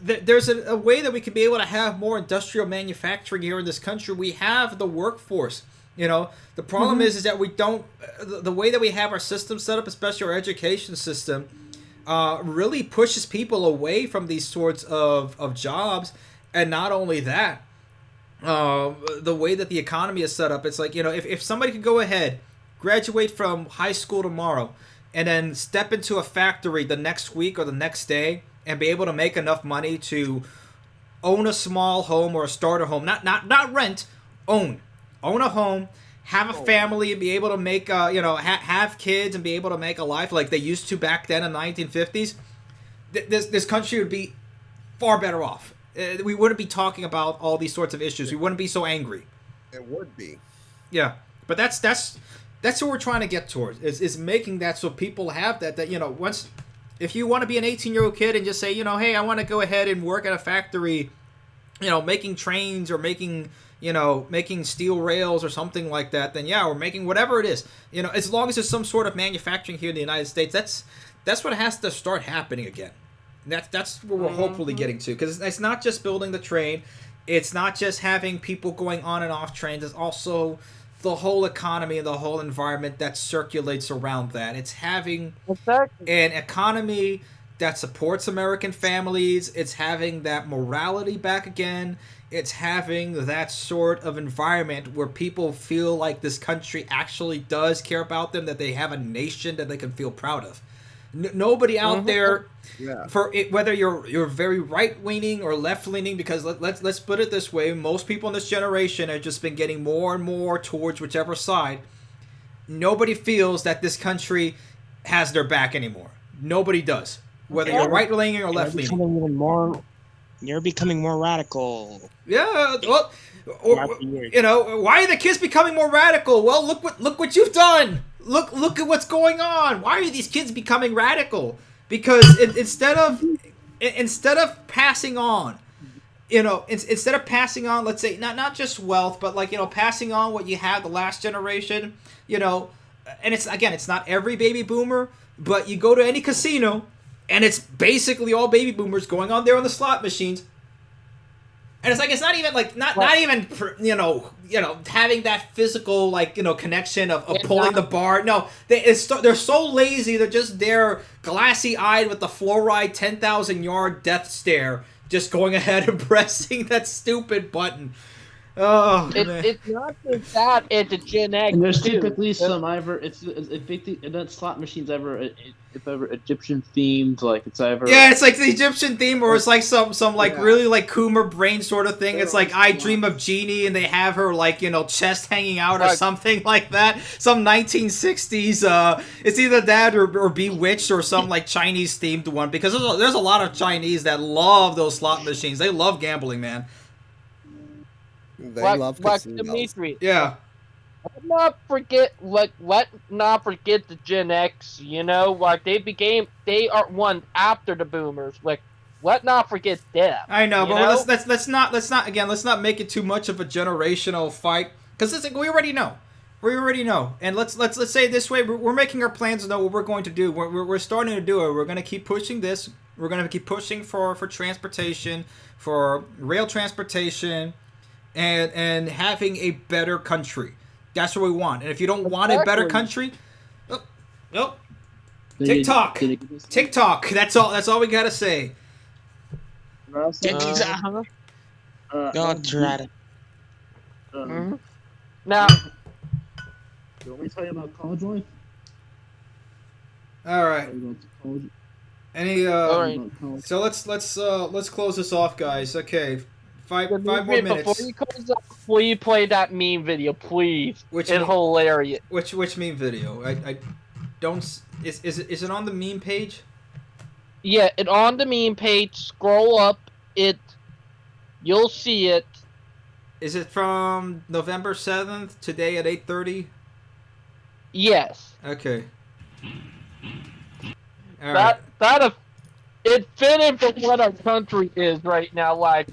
There's a way that we could be able to have more industrial manufacturing here in this country. We have the workforce, you know. The problem is that we don't... The way that we have our system set up, especially our education system, really pushes people away from these sorts of jobs, and not only that, the way that the economy is set up, it's like, you know, if somebody could go ahead, graduate from high school tomorrow, and then step into a factory the next week or the next day and be able to make enough money to own a small home or a starter home, not rent, own a home, have a family, and be able to make have kids and be able to make a life like they used to back then in the 1950s, this country would be far better off. We wouldn't be talking about all these sorts of issues. We wouldn't be so angry. It would be. Yeah, but that's what we're trying to get towards, is making that so people have that, you know, once, if you want to be an 18-year-old kid and just say, you know, hey, I want to go ahead and work at a factory, you know, making trains or making steel rails or something like that, then yeah, or making whatever it is, you know, as long as there's some sort of manufacturing here in the United States, that's what has to start happening again. That's what we're hopefully getting to, because it's not just building the train, it's not just having people going on and off trains, it's also the whole economy and the whole environment that circulates around that. It's having an economy that supports American families, it's having that morality back again, it's having that sort of environment where people feel like this country actually does care about them, that they have a nation that they can feel proud of. Nobody out there, for it, whether you're very right leaning or left leaning, because let's put it this way: most people in this generation have just been getting more and more towards whichever side. Nobody feels that this country has their back anymore. Nobody does, whether you're right leaning or left leaning. You're becoming more radical. Yeah, well, you know, why are the kids becoming more radical? Well, look what you've done. Look at what's going on. Why are these kids becoming radical? Because instead of passing on, you know, instead of passing on, let's say not just wealth, but like, you know, passing on what you had the last generation, you know, and it's not every baby boomer, but you go to any casino, and it's basically all baby boomers going on there on the slot machines. And it's like, it's not even like not even you know having that physical, like, you know, connection of pulling the bar. No, they're so lazy. They're just there, glassy eyed with the fluoride 10,000-yard death stare, just going ahead and pressing that stupid button. Oh, it's not just that; it's a Gen X. And there's too. typically some that slot machines if ever Egyptian themed, like it's either it's like the Egyptian theme, or it's like some like really like Coomer brain sort of thing. It's like I Dream of Jeannie, and they have her like, you know, chest hanging out or something like that. Some 1960s. It's either that or Bewitched or some like Chinese themed one, because there's a lot of Chinese that love those slot machines. They love gambling, man. They love Dimitri. Yeah. Let's not forget the Gen X. You know, like they are one after the Boomers. Like, let's not forget them. I know, but let's not make it too much of a generational fight, because it's like we already know. And let's say it this way: we're making our plans to know what we're going to do. We're starting to do it. We're going to keep pushing this. We're going to keep pushing for transportation, for rail transportation. And having a better country. That's what we want. And if you don't want a better country, TikTok. That's all we gotta say. TikTok. God, try it. Now, do we tell you about college life? All right. Any all right. So let's close this off, guys. Okay. Five more minutes. Before you play that meme video, please. It's hilarious. Which meme video? I don't. Is it on the meme page? Yeah, it on the meme page. Scroll up. You'll see it. Is it from November 7th? Today at 8:30? Yes. Okay. All right. It fit in for what our country is right now. Like,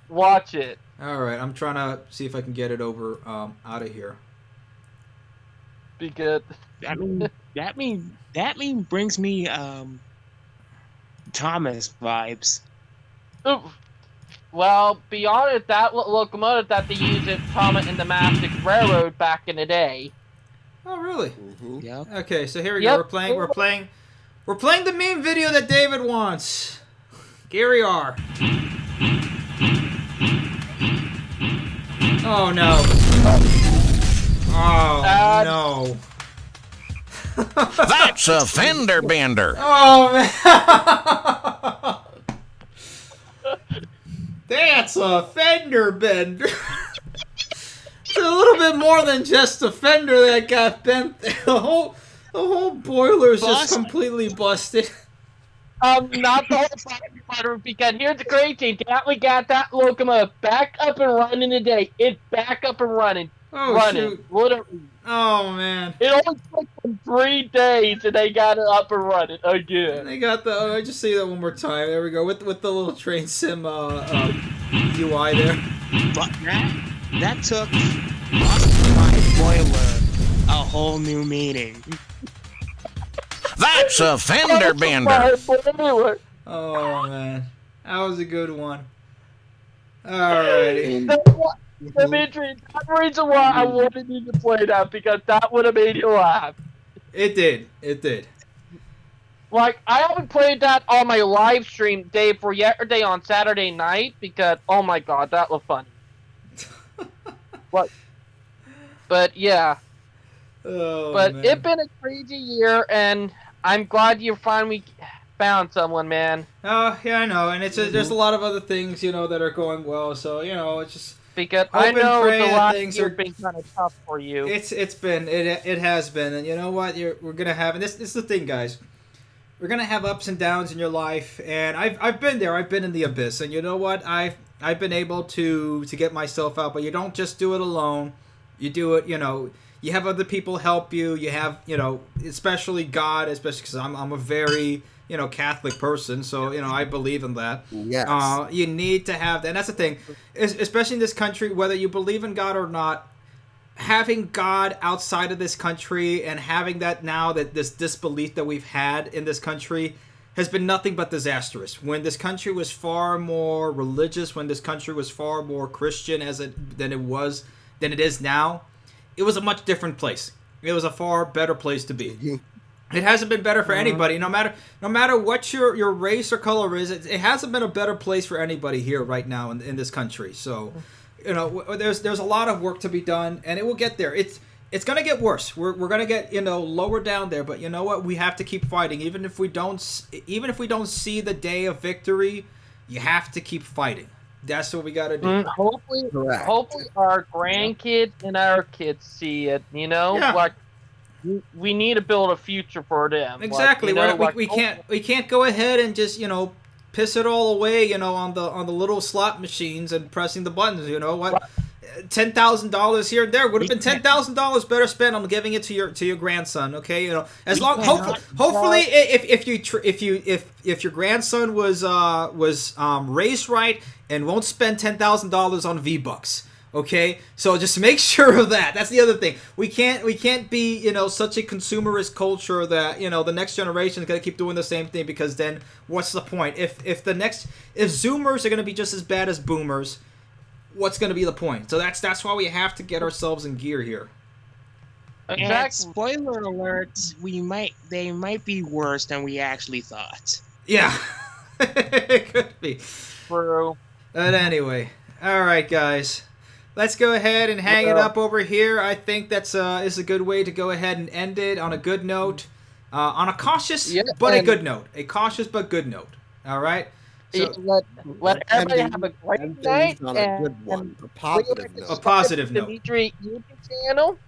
watch it. All right. I'm trying to see if I can get it over out of here. Be good. That brings me Thomas vibes. Ooh. Well, beyond it, that locomotive that they used at Thomas and the Mastic Railroad back in the day. Oh, really? Mm-hmm. Yep. Okay, so here we Yep. go. We're playing the meme video that David wants. Gary R. Oh no. Oh no. That's a fender bender. Oh man. That's a fender bender. It's a little bit more than just a fender that got bent. The whole boiler's just completely busted. Not the whole bottom, because here's the crazy thing. We got that locomotive back up and running today. It's back up and running. Oh shoot. Literally. Oh man. It only took them 3 days and they got it up and running again. They got the. I just see that one more time. There we go with the little train sim UI there. But that took my boiler a whole new meaning. That's a fender bender. Oh man, that was a good one. Alrighty. Dimitri, that's the reason why I wanted you to play that, because that would have made you laugh. It did. It did. Like, I haven't played that on my live stream day for yesterday on Saturday night, because, oh my god, that was funny. But yeah. Oh, but man. it's been a crazy year, and I'm glad you finally found someone, man. Oh yeah, I know, and there's a lot of other things that are going well. So it's just because hope I and know pray the that last things year are. been kind of tough for you. It has been, and you know what? We're gonna have, and this is the thing, guys. We're gonna have ups and downs in your life, and I've been there. I've been in the abyss, and you know what? I've been able to get myself out, but you don't just do it alone. You do it, You have other people help you. You have, especially God, especially because I'm a very, Catholic person. So, I believe in that. Yes. You need to have that. And that's the thing, especially in this country, whether you believe in God or not, having God outside of this country and having that now, that this disbelief that we've had in this country has been nothing but disastrous. When this country was far more religious, when this country was far more Christian than it is now, it was a much different place. It was a far better place to be. It hasn't been better for anybody, no matter what your race or color is. It hasn't been a better place for anybody here right now in this country. So, there's a lot of work to be done, and it will get there. It's gonna get worse. We're gonna get lower down there, but you know what? We have to keep fighting, even if we don't see the day of victory. You have to keep fighting. That's what we gotta do. Hopefully our grandkids and our kids see it. Yeah. Like we need to build a future for them. Exactly. Like, we can't go ahead and just piss it all away on the little slot machines and pressing the buttons. $10,000 here and there would have been $10,000 better spent on giving it to your grandson. Okay, hopefully if your grandson was raised right and won't spend $10,000 on V-Bucks. Okay, so just make sure of that. That's the other thing. We can't be such a consumerist culture that the next generation is gonna keep doing the same thing, because then what's the point? If Zoomers are gonna be just as bad as Boomers, what's gonna be the point? So that's why we have to get ourselves in gear here. And exactly. spoiler alert: they might be worse than we actually thought. Yeah, it could be. True. But anyway, all right, guys. Let's go ahead and hang it up over here. I think that's is a good way to go ahead and end it on a good note, on a cautious but a good note. A cautious but good note. All right. So, let everybody have a great night. On a good one, a positive note. A positive note. Dimitri YouTube channel.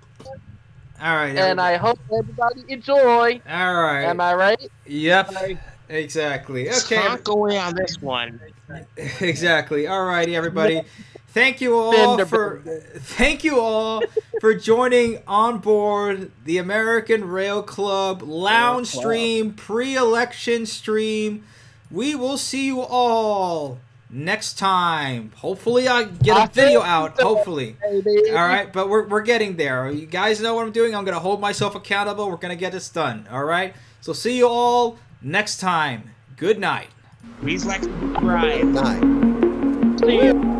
All right. And I hope everybody enjoy. All right. Am I right? Yep. Exactly. Okay. Can't go away on this one. Exactly. All righty, everybody. Thank you all for joining on board the American Rail Club lounge stream, pre-election stream. We will see you all next time. Hopefully I get a video out. Hopefully. All right, but we're getting there. You guys know what I'm doing. I'm going to hold myself accountable. We're going to get this done. All right? So see you all next time. Good night. Please like, subscribe. Night. See you.